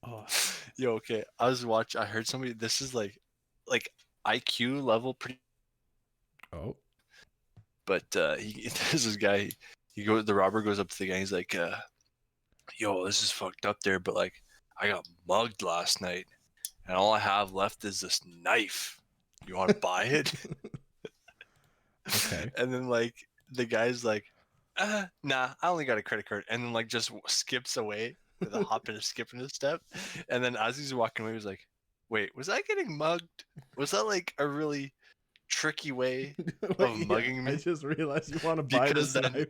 Oh, yo, okay. I heard somebody. This is like IQ level, pretty. oh, But there's this guy. The robber goes up to the guy. He's like, "Yo, this is fucked up there, but like, I got mugged last night, and all I have left is this knife. You want to buy it?" okay. And then like the guy's like, nah, I only got a credit card, and then like just skips away with a hop and a skip and a step. And then as he's walking away, he's like, wait, was I getting mugged? Was that like a really tricky way of Wait, yeah, mugging I me? just realized you want to buy Because this then knife.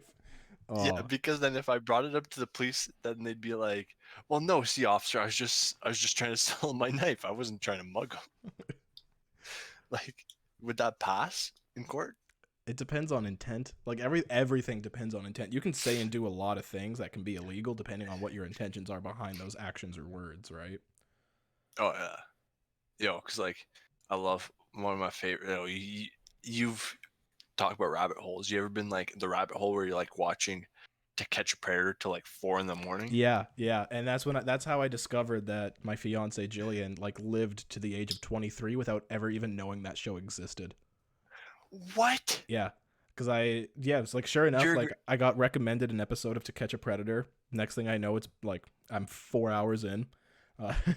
yeah, Oh, because then if I brought it up to the police, then they'd be like, well, no, see, officer, I was just trying to sell him my knife. I wasn't trying to mug him. Like, would that pass in court? it depends on intent. Like everything depends on intent. You can say and do a lot of things that can be illegal depending on what your intentions are behind those actions or words, right? Oh yeah. Yo, because like I love one of my favorite. You've talked about rabbit holes. You ever been like the rabbit hole where you're like watching To Catch a Predator till like 4 in the morning? Yeah, yeah, and that's how I discovered that my fiance Jillian like lived to the age of 23 without ever even knowing that show existed. What? Yeah, because yeah, it's like sure enough, You're like I got recommended an episode of To Catch a Predator. Next thing I know, it's like I'm 4 hours in,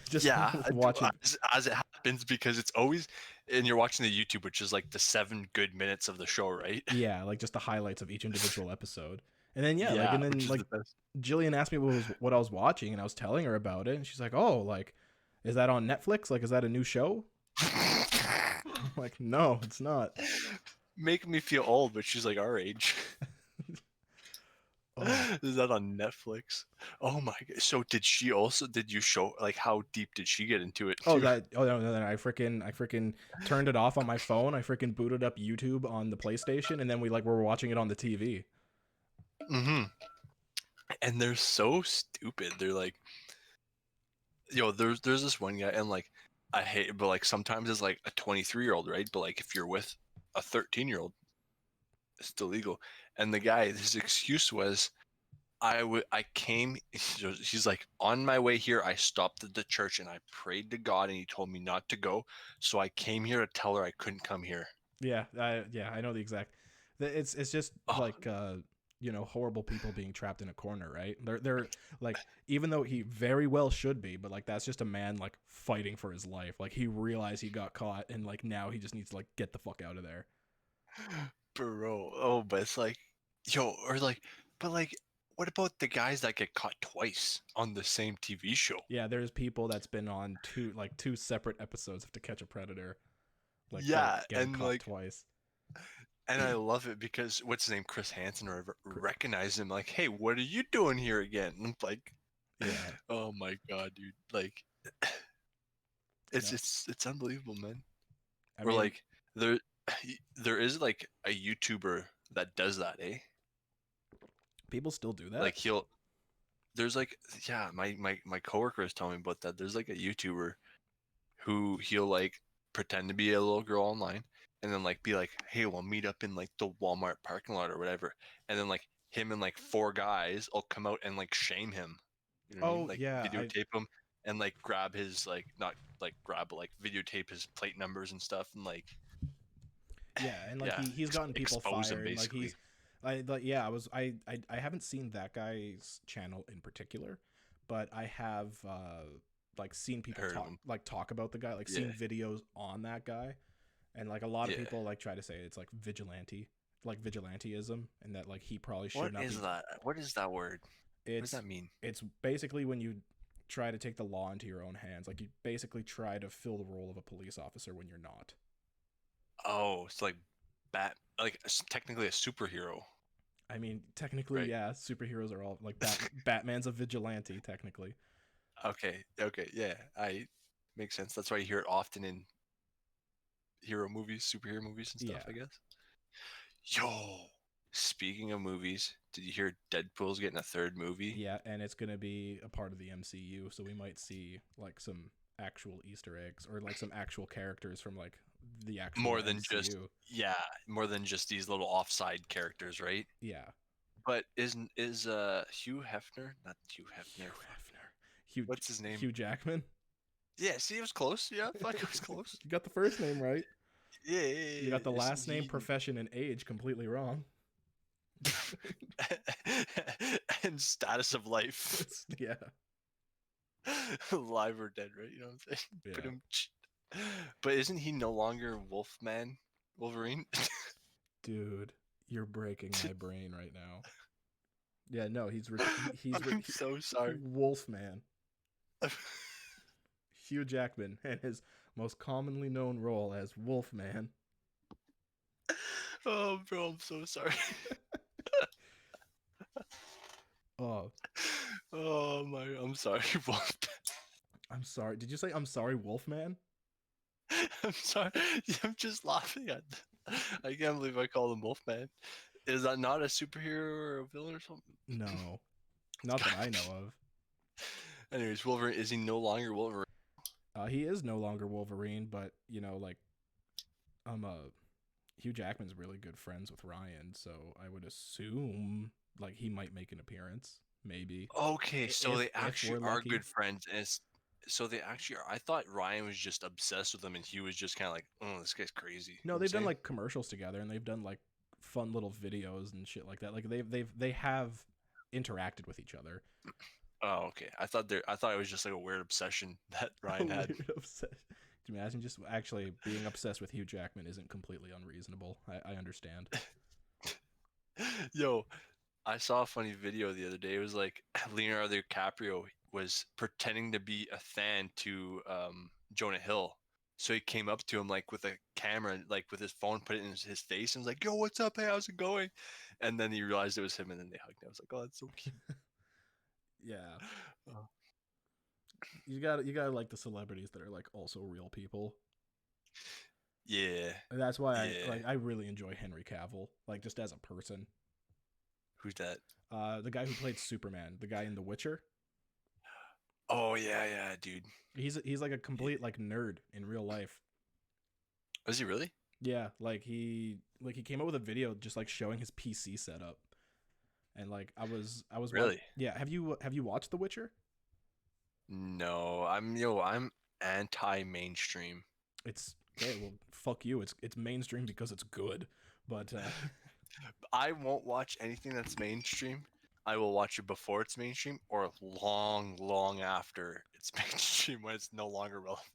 just yeah. watching. As it happens because it's always and you're watching the YouTube, which is like the 7 good minutes of the show, right? Yeah, like just the highlights of each individual episode. And then yeah, like Yeah, and then which is like the best. Jillian asked me what I was watching and I was telling her about it and she's like, "Oh, like is that on Netflix? Like is that a new show?" I'm like, "No, it's not." Making me feel old, but she's like our age. Oh. Is that on Netflix? Oh my god. So did you show like how deep did she get into it Oh, too? that oh no, I freaking turned it off on my phone. I freaking booted up YouTube on the PlayStation and then we were watching it on the TV. Mm-hmm. And they're so stupid. They're like, yo, there's this one guy, and like, I hate, but like sometimes it's like a 23-year-old, right? But like if you're with a 13-year-old, it's still legal. And the guy, his excuse was, I came. He's like, on my way here, I stopped at the church and I prayed to God, and He told me not to go, so I came here to tell her I couldn't come here. Yeah, I know the exact. It's just Oh, like horrible people being trapped in a corner, right? They're like even though he very well should be, but like that's just a man like fighting for his life. Like he realized he got caught and like now he just needs to like get the fuck out of there. bro. Oh, but it's like, yo, or like, but like, what about the guys that get caught twice on the same TV show? Yeah, there's people that's been on two separate episodes of To Catch a Predator, like Yeah, getting and caught like, twice. and I love it because what's his name, Chris Hansen, or whatever, recognize him like, hey, what are you doing here again? And I'm like, Yeah, oh my god, dude, like, it's yeah. it's unbelievable, man. I Or mean, like, there there is like a YouTuber that does that, eh? people still do that. Like there's like, yeah, my coworker is telling me about that. There's like a YouTuber who he'll like pretend to be a little girl online, and then like be like, hey, we'll meet up in like the Walmart parking lot or whatever, and then like him and like 4 guys will come out and like shame him. You know what I mean? Oh Like yeah, videotape him and like grab his like not like grab but like videotape his plate numbers and stuff and like yeah, and like yeah, he's gotten people expose him fired. Like basically. I haven't seen that guy's channel in particular, but I have like seen people Heard of him. talk about the guy, like Yeah. seen videos on that guy, and like a lot of Yeah. people like try to say it's like vigilanteism, and that like he probably should What not is be. that? What is that word? What does It's that mean? it's basically when you try to take the law into your own hands, like you basically try to fill the role of a police officer when you're not. Oh, it's like technically a superhero, I mean, technically, right? yeah, superheroes are all like Batman's a vigilante, technically. Okay, yeah, I makes sense. That's why you hear it often in hero movies, superhero movies and stuff, Yeah. I guess. Yo, speaking of movies, did you hear Deadpool's getting a third movie? Yeah, and it's going to be a part of the MCU, so we might see like some actual Easter eggs or like some actual characters from like the actual More than just MCU. more than just these little offside characters, right? Yeah. But is Hugh Hefner, not Hugh Hefner. What's his name? Hugh Jackman. Yeah, see, it was close. Yeah, fuck, it was close. You got the first name right. Yeah, You got the isn't last name, he? profession, and age completely wrong. And status of life. Yeah. Alive or dead, right? You know what I'm saying? Yeah. But isn't he no longer Wolverine? Dude, you're breaking my brain right now. Yeah, no, I'm so sorry. Wolfman. Hugh Jackman and his most commonly known role as Wolfman. Oh, bro, I'm so sorry. Oh. Oh my, I'm sorry, Wolf. I'm sorry. Did you say I'm sorry, Wolfman? I'm sorry. I'm just laughing at that. I can't believe I called him Wolfman. Is that not a superhero or a villain or something? No. Not that I know of. Anyways, Wolverine, is he no longer Wolverine? He is no longer Wolverine, but you know, like, Hugh Jackman's really good friends with Ryan, so I would assume like he might make an appearance, maybe. Okay, so If they actually we're are lucky. good friends, and so they actually are. I thought Ryan was just obsessed with him, and he was just kind of like, "Oh, this guy's crazy." You know No, what I'm they've done saying? like commercials together, and they've done like fun little videos and shit like that. Like they have interacted with each other. Oh, okay. I thought it was just like a weird obsession that A Ryan had. weird obsession. Can you imagine just actually being obsessed with Hugh Jackman isn't completely unreasonable. I understand. Yo, I saw a funny video the other day. It was like Leonardo DiCaprio was pretending to be a fan to Jonah Hill. So he came up to him like with a camera, like with his phone, put it in his face, and was like, "Yo, what's up? Hey, how's it going?" And then he realized it was him, and then they hugged. I was like, "Oh, that's so cute." Yeah. Oh. You gotta like the celebrities that are like also real people. Yeah, And that's why yeah. I really enjoy Henry Cavill, like just as a person. Who's that? The guy who played Superman, the guy in The Witcher. Oh yeah, dude. He's like a complete like nerd in real life. Was he really? Yeah, like he came up with a video just like showing his PC setup. And like Really? yeah, have you watched The Witcher? No, I'm anti-mainstream. It's okay, well fuck you. It's mainstream because it's good. But I won't watch anything that's mainstream. I will watch it before it's mainstream or long after it's mainstream when it's no longer relevant.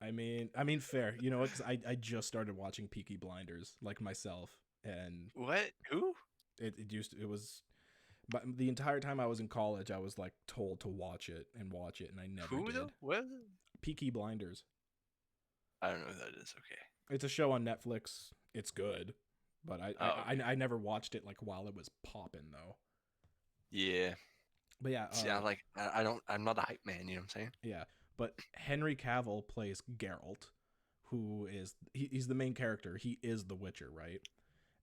I mean fair. You know what? Cuz I just started watching Peaky Blinders like myself, and What? Who? it was, but the entire time I was in college I was like told to watch it, and I never Who though? did. What? Peaky Blinders. I don't know who that is. Okay. It's a show on Netflix. It's good, but Oh, okay. I never watched it like while it was popping though. Yeah. But yeah, See, I don't. I'm not a hype man. You know what I'm saying? yeah. But Henry Cavill plays Geralt, who is he's the main character. He is the Witcher, right?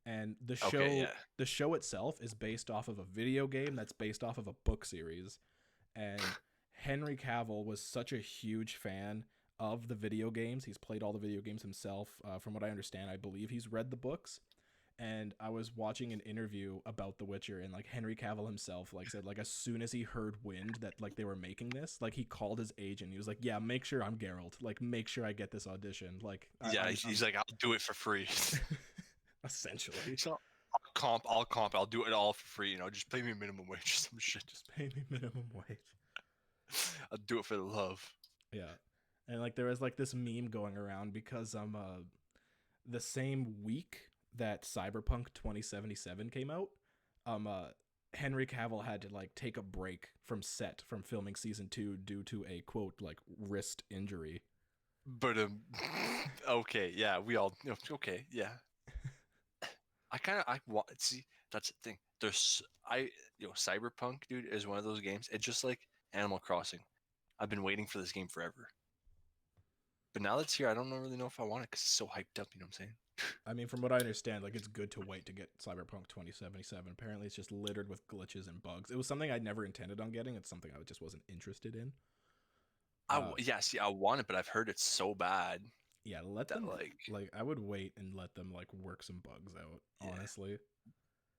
And Okay. Yeah. the show itself is based off of a video game that's based off of a book series. And Henry Cavill was such a huge fan of the video games. He's played all the video games himself. From what I understand, I believe he's read the books. And I was watching an interview about The Witcher, and like Henry Cavill himself like said like as soon as he heard wind that like they were making this, like he called his agent. He was like, "Yeah, make sure I'm Geralt. Like make sure I get this audition. Like Yeah, he's like, I'll do it for free. essentially So I'll comp, I'll do it all for free. Just pay me minimum wage or some shit. just pay me minimum wage." I'll do it for the love. Yeah, and like there was like this meme going around because the same week that Cyberpunk 2077 came out, Henry Cavill had to like take a break from set from filming season 2 due to a quote like wrist injury. But okay, yeah, we all okay, yeah. I want see that's the thing. Cyberpunk, dude, is one of those games. It's just like Animal Crossing. I've been waiting for this game forever. But now that's here, I don't really know if I want it because it's so hyped up. You know what I'm saying? I mean, from what I understand, like it's good to wait to get Cyberpunk 2077. Apparently, it's just littered with glitches and bugs. It was something I never intended on getting. It's something I just wasn't interested in. See, I want it, but I've heard it's so bad. Yeah, let them like I would wait and let them like work some bugs out. Yeah. Honestly.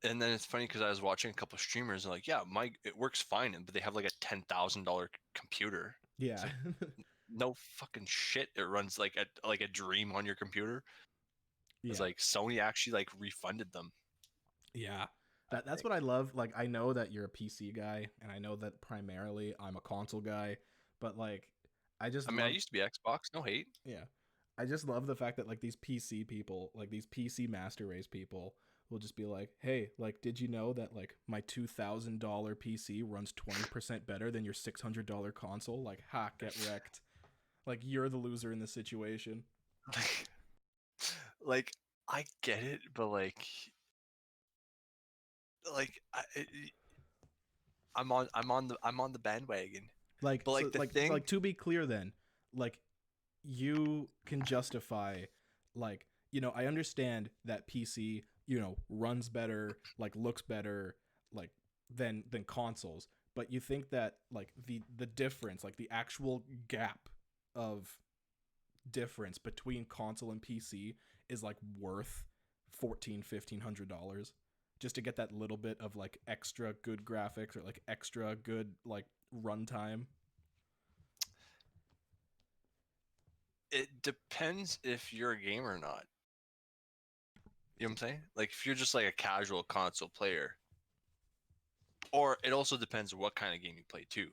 And then it's funny because I was watching a couple of streamers and like, yeah, it works fine, but they have like a $10,000 computer. Yeah. Like, no fucking shit. It runs like a dream on your computer. Yeah. It's like Sony actually like refunded them. Yeah. That's what I love. Like I know that you're a PC guy, and I know that primarily I'm a console guy, but like I used to be Xbox, no hate. Yeah. I just love the fact that like these PC people, like these PC master race people will just be like, "Hey, like did you know that like my $2,000 PC runs 20% better than your $600 console?" Like, ha, get wrecked. Like you're the loser in this situation. Like I get it, but like I'm on the bandwagon. Like, but like so, the thing, like to be clear, then, like you can justify, like I understand that PC runs better, like looks better, like than consoles, but you think that like the difference, like the actual gap of difference between console and PC is like worth $1,400-$1,500 just to get that little bit of like extra good graphics or like extra good like runtime? It depends if you're a gamer or not. You know what I'm saying? Like if you're just like a casual console player, or it also depends on what kind of game you play too.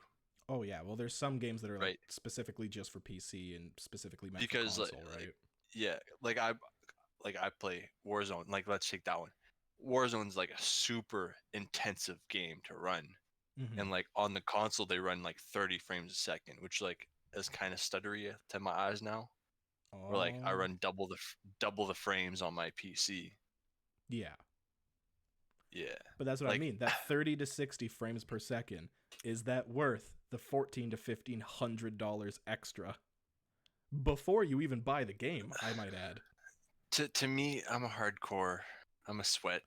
Oh yeah, well there's some games that are like specifically just for PC and specifically meant for console, right? Yeah, like I play Warzone. Like let's take that one. Warzone's like a super intensive game to run, and like on the console they run like 30 frames a second, which like is kind of stuttery to my eyes now. Or like I run double the frames on my PC. Yeah. Yeah. But that's what I mean. That 30 to 60 frames per second, is that worth the $1,400 to $1,500 extra before you even buy the game, I might add? To me, I'm a sweat.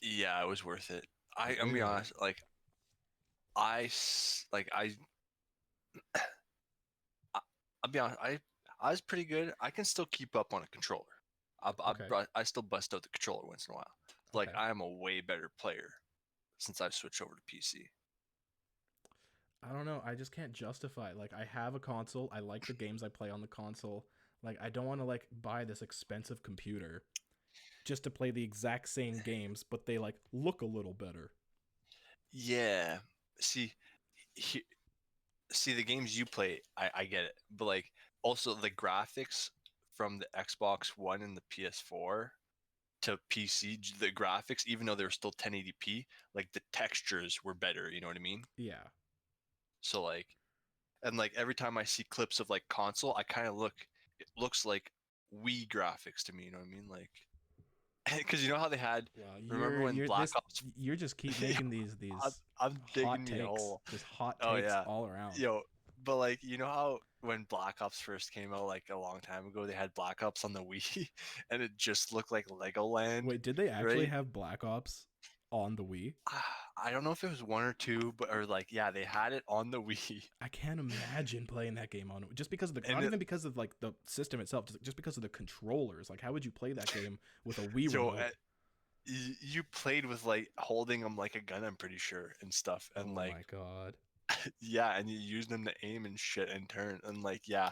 Yeah, it was worth it. I'm gonna be honest, I'll be honest, I was pretty good. I can still keep up on a controller. I still bust out the controller once in a while. Like I am a way better player since I've switched over to PC. I don't know. I just can't justify. Like I have a console. I like the games I play on the console. Like I don't want to like buy this expensive computer just to play the exact same games, but they like look a little better. Yeah. See the games you play, I get it. But like also the graphics from the Xbox One and the PS4 to PC, the graphics, even though they were still 1080p, like the textures were better, you know what I mean? Yeah. So like, and like every time I see clips of like console, it looks like Wii graphics to me, you know what I mean? Like, because you know how they had, remember when Black Ops? You just keep making these I'm hot takes, just hot takes all around. Yo, but like, you know how when Black Ops first came out, like a long time ago, they had Black Ops on the Wii, and it just looked like Legoland. Wait, did they actually have Black Ops on the Wii? I don't know if it was 1 or 2, but or like yeah, they had it on the Wii. I can't imagine playing that game on it just because of the And even because of like the system itself, just because of the controllers. Like, how would you play that game with a Wii Yo, remote? you played with like holding them like a gun, I'm pretty sure, and stuff, and Oh like my god. yeah, and you use them to aim and shit and turn, and like yeah,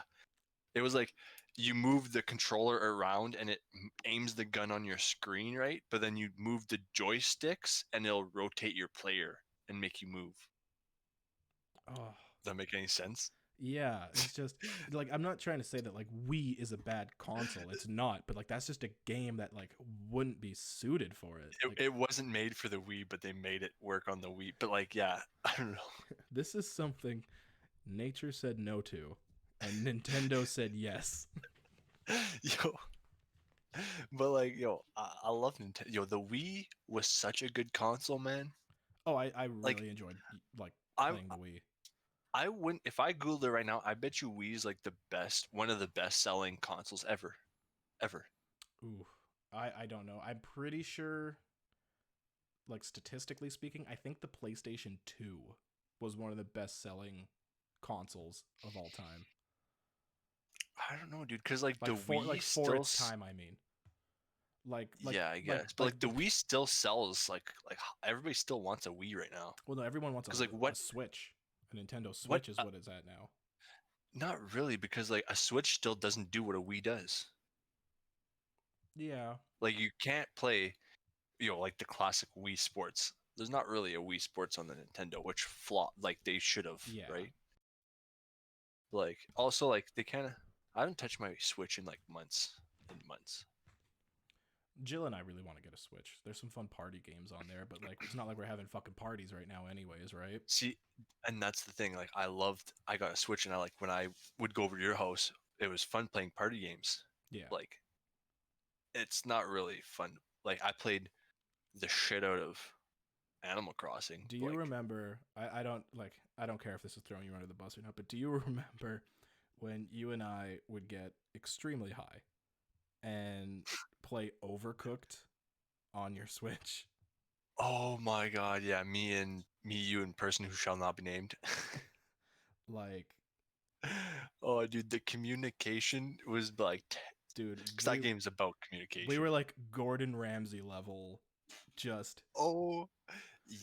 it was like you move the controller around and it aims the gun on your screen, right? But then you move the joysticks and it'll rotate your player and make you move. Oh. Does that make any sense? Yeah, it's just like, I'm not trying to say that like Wii is a bad console. It's not, but like that's just a game that like wouldn't be suited for it. Like, It wasn't made for the Wii, but they made it work on the Wii. But like, yeah, I don't know. this is something nature said no to, and Nintendo said yes. Yo, but like, yo, I love Nintendo. Yo, the Wii was such a good console, man. Oh, I Like, really enjoyed like I playing the Wii. I wouldn't if I Googled it right now. I bet you Wii's like one of the best selling consoles ever, ever. Ooh, I don't know. I'm pretty sure, like statistically speaking, I think the PlayStation 2 was one of the best selling consoles of all time. I don't know, dude, because like Like the for Wii like for still, its time, I mean. Like yeah, I guess, but like the Wii still sells. Like everybody still wants a Wii right now. well, no, everyone wants Because like a Switch. A Nintendo what? Switch is what it's at now. Not really, because like a Switch still doesn't do what a Wii does. Yeah. Like you can't play, like the classic Wii Sports. There's not really a Wii Sports on the Nintendo, which like they should have, Yeah. right? Like also like they kind of. I haven't touched my Switch in like months and months. Jill and I really want to get a Switch. There's some fun party games on there, but like it's not like we're having fucking parties right now anyways, right? See, and that's the thing. Like I got a Switch, and I like when I would go over to your house, it was fun playing party games. Yeah. Like, it's not really fun. Like I played the shit out of Animal Crossing. Do you remember? I don't care if this is throwing you under the bus or not, but do you remember when you and I would get extremely high and play Overcooked on your Switch? Oh my god, yeah, you and person who shall not be named. Like, oh, dude, the communication was like, dude, because that game's about communication. We were like Gordon Ramsay level, just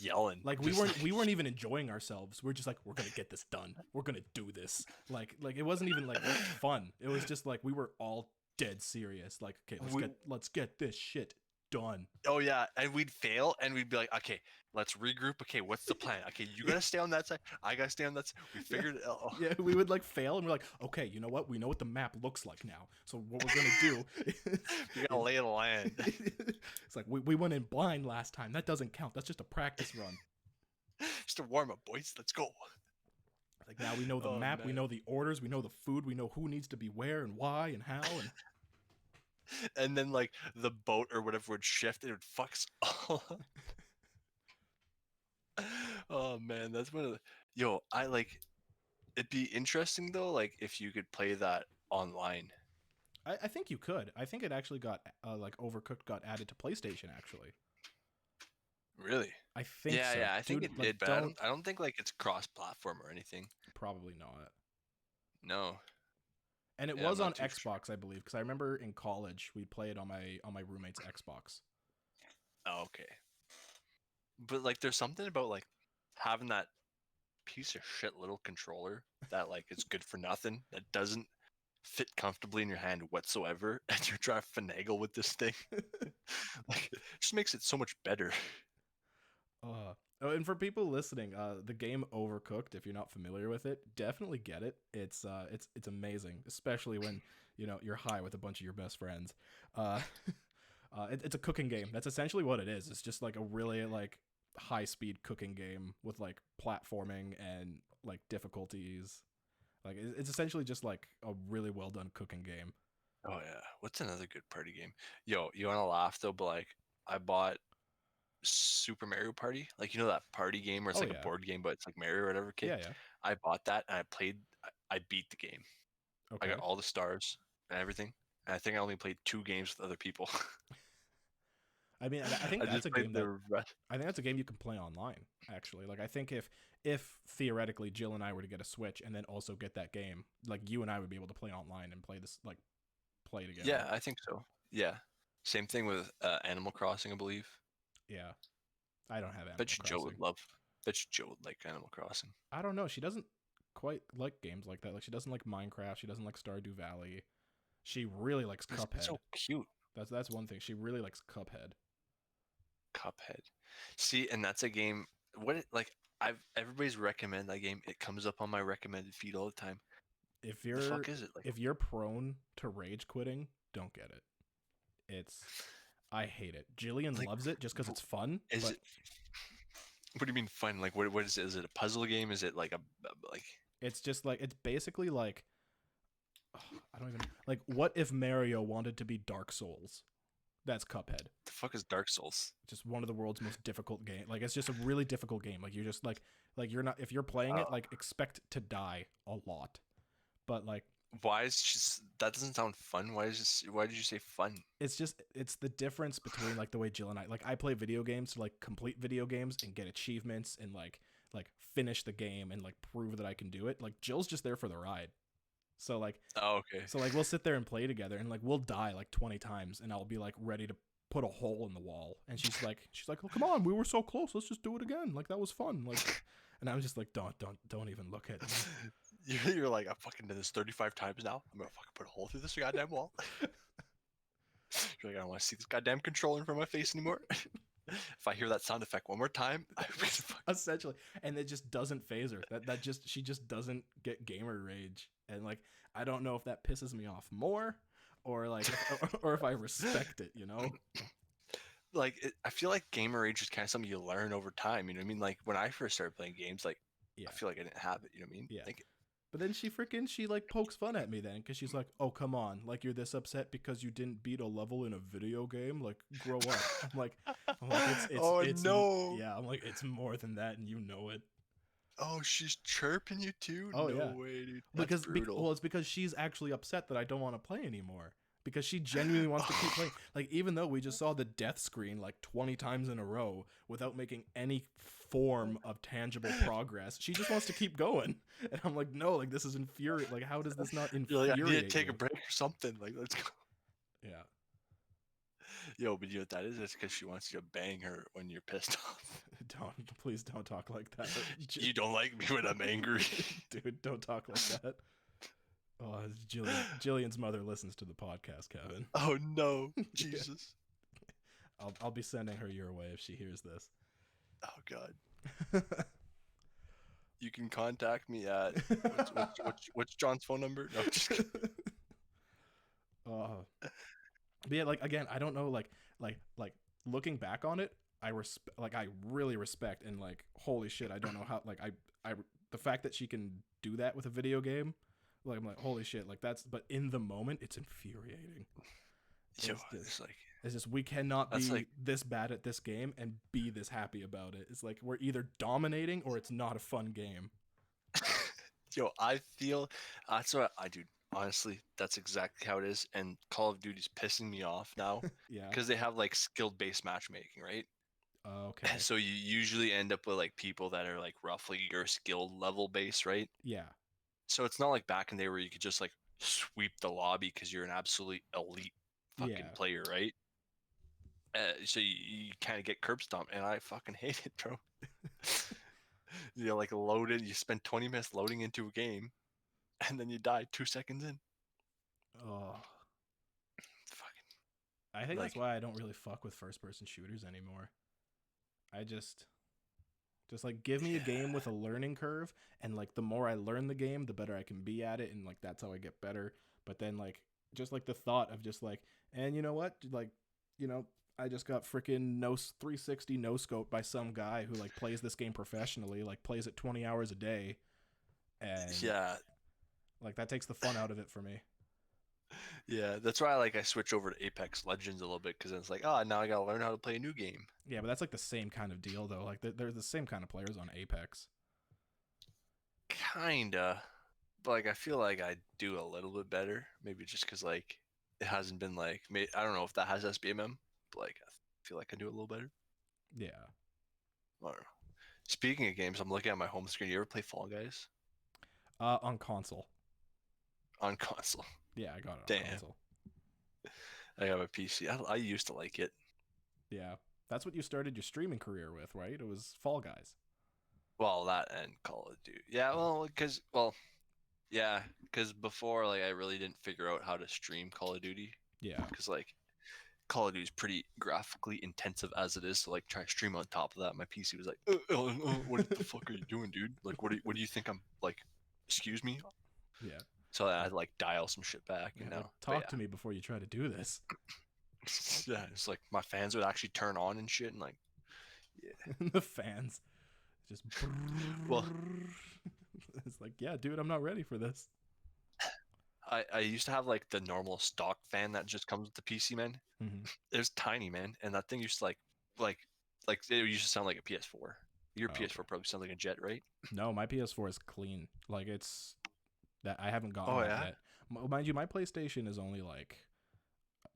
yelling. like we weren't even enjoying ourselves. We're just like, we're gonna get this done. We're gonna do this. Like it wasn't even like fun. It was just like we were all dead serious. Like, okay, let's get this shit done. Oh yeah, and we'd fail, and we'd be like, okay, let's regroup. Okay, what's the plan? Okay, you gotta stay on that side. I gotta stay on that side. We figured it out. Oh. Yeah, we would like fail, and we're like, okay, you know what? We know what the map looks like now. So what we're gonna do? We gotta lay the land. It's like we went in blind last time. That doesn't count. That's just a practice run. Just a warm up, boys. Let's go. Like now we know the map. Man. We know the orders. We know the food. We know who needs to be where and why and how. And then like the boat or whatever would shift, it would fucks all up. Oh man, that's one of the I like it'd be interesting though, like if you could play that online. I think you could. I think it actually got like Overcooked got added to PlayStation actually. Really? I think so. Yeah, I think it did, but I don't think like it's cross platform or anything. Probably not. No. And it was on Xbox, I believe, because I remember in college we'd play it on my roommate's Xbox. Oh, okay. But like, there's something about like having that piece of shit little controller that like is good for nothing, that doesn't fit comfortably in your hand whatsoever, and you're trying to finagle with this thing. Like, it just makes it so much better. Oh, and for people listening, the game Overcooked, if you're not familiar with it, definitely get it. It's amazing, especially when you're high with a bunch of your best friends. It's a cooking game. That's essentially what it is. It's just like a really like high speed cooking game with like platforming and like difficulties. Like it's essentially just like a really well done cooking game. Oh yeah, what's another good party game? Yo, you want to laugh though? But like, I bought Super Mario Party, like that party game where it's a board game, but it's like Mario or whatever. Kid. Yeah. I bought that and I played. I beat the game. Okay. I got all the stars and everything. And I think I only played 2 games with other people. I mean, I think I that's just a played game the that rest. I think that's a game you can play online. Actually, like I think if theoretically Jill and I were to get a Switch and then also get that game, like you and I would be able to play online and play this like play together. Yeah, I think so. Yeah. Same thing with Animal Crossing, I believe. Yeah. I don't have Animal Bet you Joe Crossing. would love. Bet you Joe would like Animal Crossing. I don't know. She doesn't quite like games like that. Like she doesn't like Minecraft. She doesn't like Stardew Valley. She really likes Cuphead. It's so cute. That's one thing. She really likes Cuphead. Cuphead. See, and that's a game. Everybody's recommend that game. It comes up on my recommended feed all the time. If The you're fuck is it? Like, if you're prone to rage quitting, don't get it. I hate it. Jillian Like, loves it just because it's fun. is but it? What do you mean fun? Like, what is it? Is it a puzzle game? Is it like like? It's just like it's basically like I don't even like. What if Mario wanted to be Dark Souls? That's Cuphead. The fuck is Dark Souls? Just one of the world's most difficult game. Like it's just a really difficult game. Like you're just like you're not if you're playing it like expect to die a lot. But like why is just that doesn't sound fun? Why did you say fun? it's the difference between like the way Jill and I play video games to like complete video games and get achievements and like finish the game and like prove that I can do it. Like Jill's just there for the ride. So like okay. So like we'll sit there and play together and like we'll die like 20 times and I'll be like ready to put a hole in the wall and she's like oh come on, we were so close, let's just do it again, like that was fun, like and I'm just like don't even look at me. You're like, I've fucking done this 35 times now. I'm gonna fucking put a hole through this goddamn wall. You're like, I don't want to see this goddamn controller in front of my face anymore. If I hear that sound effect one more time, essentially, and it just doesn't phase her. She just doesn't get gamer rage, and like I don't know if that pisses me off more, or like, or if I respect it, you know. Like I feel like gamer rage is kind of something you learn over time. You know what I mean? Like when I first started playing games, like I feel like I didn't have it. You know what I mean? Yeah. Like, but then she like pokes fun at me then because she's like, oh come on, like you're this upset because you didn't beat a level in a video game, like grow up. I'm like it's no. Yeah, I'm like it's more than that and you know it. Oh, she's chirping you too? Oh, no yeah. way, dude. That's Well, it's because she's actually upset that I don't want to play anymore. Because she genuinely wants to keep playing. Like, even though we just saw the death screen like 20 times in a row without making any form of tangible progress, she just wants to keep going. And I'm like, no, like, this is infuriating. Like, how does this not infuriate You're like, I need to take you? a break or something. Like, let's go. Yeah. Yo, but you know what that is? It's because she wants you to bang her when you're pissed off. Please don't talk like that. You don't like me when I'm angry. Dude, don't talk like that. Oh, Jillian's mother listens to the podcast, Kevin. Oh no, Jesus! I'll be sending her your way if she hears this. Oh God. You can contact me at what's John's phone number? No, just kidding. But yeah, like again, I don't know, like looking back on it, I really respect and like holy shit, I don't know how like I the fact that she can do that with a video game. Like I'm like, holy shit, like that's. But in the moment, it's infuriating. It's just we cannot be like, this bad at this game and be this happy about it. It's like we're either dominating or it's not a fun game. Yo, I feel that's what I do. Honestly, that's exactly how it is. And Call of Duty's pissing me off now. Yeah. Because they have like skill-based matchmaking, right? Okay. So you usually end up with like people that are like roughly your skill level base, right? Yeah. So it's not like back in the day where you could just like sweep the lobby because you're an absolute elite fucking player, right? So you kind of get curb stomped, and I fucking hate it, bro. Like loaded, you spend 20 minutes loading into a game, and then you die 2 seconds in. Oh, fucking. I think that's why I don't really fuck with first-person shooters anymore. I just like give me a game with a learning curve, and like the more I learn the game, the better I can be at it, and like that's how I get better. But then like just like the thought of just like, and you know what, like, you know, I just got freaking 360 no scope by some guy who like plays this game professionally, like plays it 20 hours a day, and like that takes the fun out of it for me. Yeah, that's why I switch over to Apex Legends a little bit, because it's like, oh, now I gotta learn how to play a new game. Yeah, but that's like the same kind of deal though. Like they're the same kind of players on Apex. Kinda, but like I feel like I do a little bit better. Maybe just because like it hasn't been like I don't know if that has SBMM, but like feel like I do it a little better. Yeah. I don't know. Speaking of games, I'm looking at my home screen. You ever play Fall Guys? On console. On console. Yeah, I got it on Damn. console. I have a PC. I used to like it. Yeah. That's what you started your streaming career with, right? It was Fall Guys. Well, that and Call of Duty. Yeah, because before, like, I really didn't figure out how to stream Call of Duty. Yeah. Because, like, Call of Duty is pretty graphically intensive as it is. So, like, try to stream on top of that. My PC was like, what the fuck are you doing, dude? Like, what do you think I'm, like, excuse me? Yeah. So I had to, like, dial some shit back. Yeah, And like, now, talk to me before you try to do this. yeah, it's like my fans would actually turn on and shit. And, like, yeah. The fans. Just. Well, it's like, yeah, dude, I'm not ready for this. I used to have, like, the normal stock fan that just comes with the PC, man. Mm-hmm. It was tiny, man, and that thing used to like it used to sound like a PS4. Your PS4 probably sounds like a jet, right? No, my PS4 is clean. Like, it's that I haven't gotten that yet. Mind you, my PlayStation is only like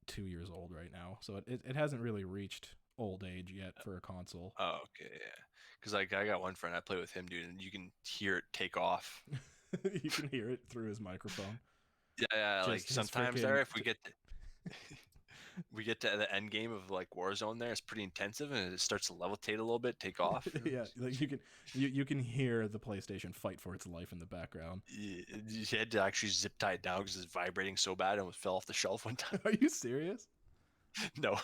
2 years old right now, so it hasn't really reached old age yet for a console. Oh, okay, yeah. Because, like, I got one friend, I play with him, dude, and you can hear it take off. You can hear it through his microphone. Yeah, like, Just his sometimes freaking- there, if we get to the end game of, like, Warzone there, it's pretty intensive, and it starts to levitate a little bit, take off. Yeah, like you can hear the PlayStation fight for its life in the background. You had to actually zip tie it down because it's vibrating so bad and it fell off the shelf one time. Are you serious? No.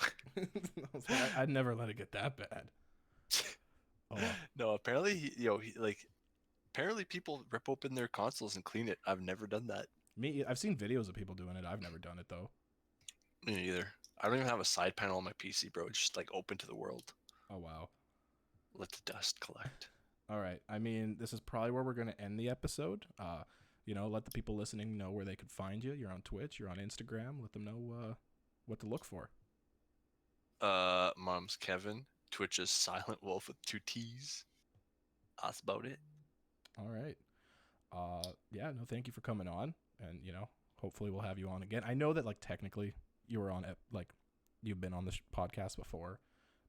I'd never let it get that bad. Oh. No, apparently, apparently people rip open their consoles and clean it. I've never done that. I've seen videos of people doing it. I've never done it though. Me neither. I don't even have a side panel on my PC, bro. It's just, like, open to the world. Oh wow. Let the dust collect. All right. I mean, this is probably where we're going to end the episode. Let the people listening know where they could find you. You're on Twitch. You're on Instagram. Let them know what to look for. Mom's Kevin. Twitch is Silenttwolf with 2 T's. That's about it. All right. Yeah. No, thank you for coming on, and hopefully we'll have you on again. I know that, like, technically you were on you've been on this podcast before,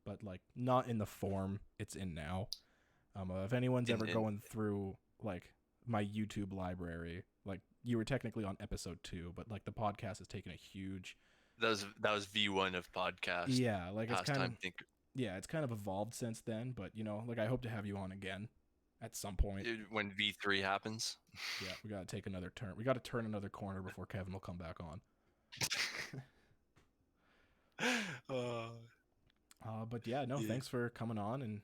but, like, not in the form it's in now. If anyone's ever going through, like, my YouTube library, like, you were technically on episode 2, but, like, the podcast has taken a huge. That was V1 of podcast. Yeah, like, it's kind of. Yeah, it's kind of evolved since then, but like, I hope to have you on again at some point. When V3 happens. Yeah, we gotta take another turn. We gotta turn another corner before Kevin will come back on. But yeah, no, thanks for coming on, and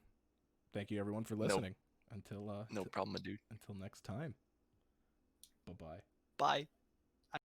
thank you everyone for listening. Until no problem, my dude. Until next time. Bye-bye. Bye.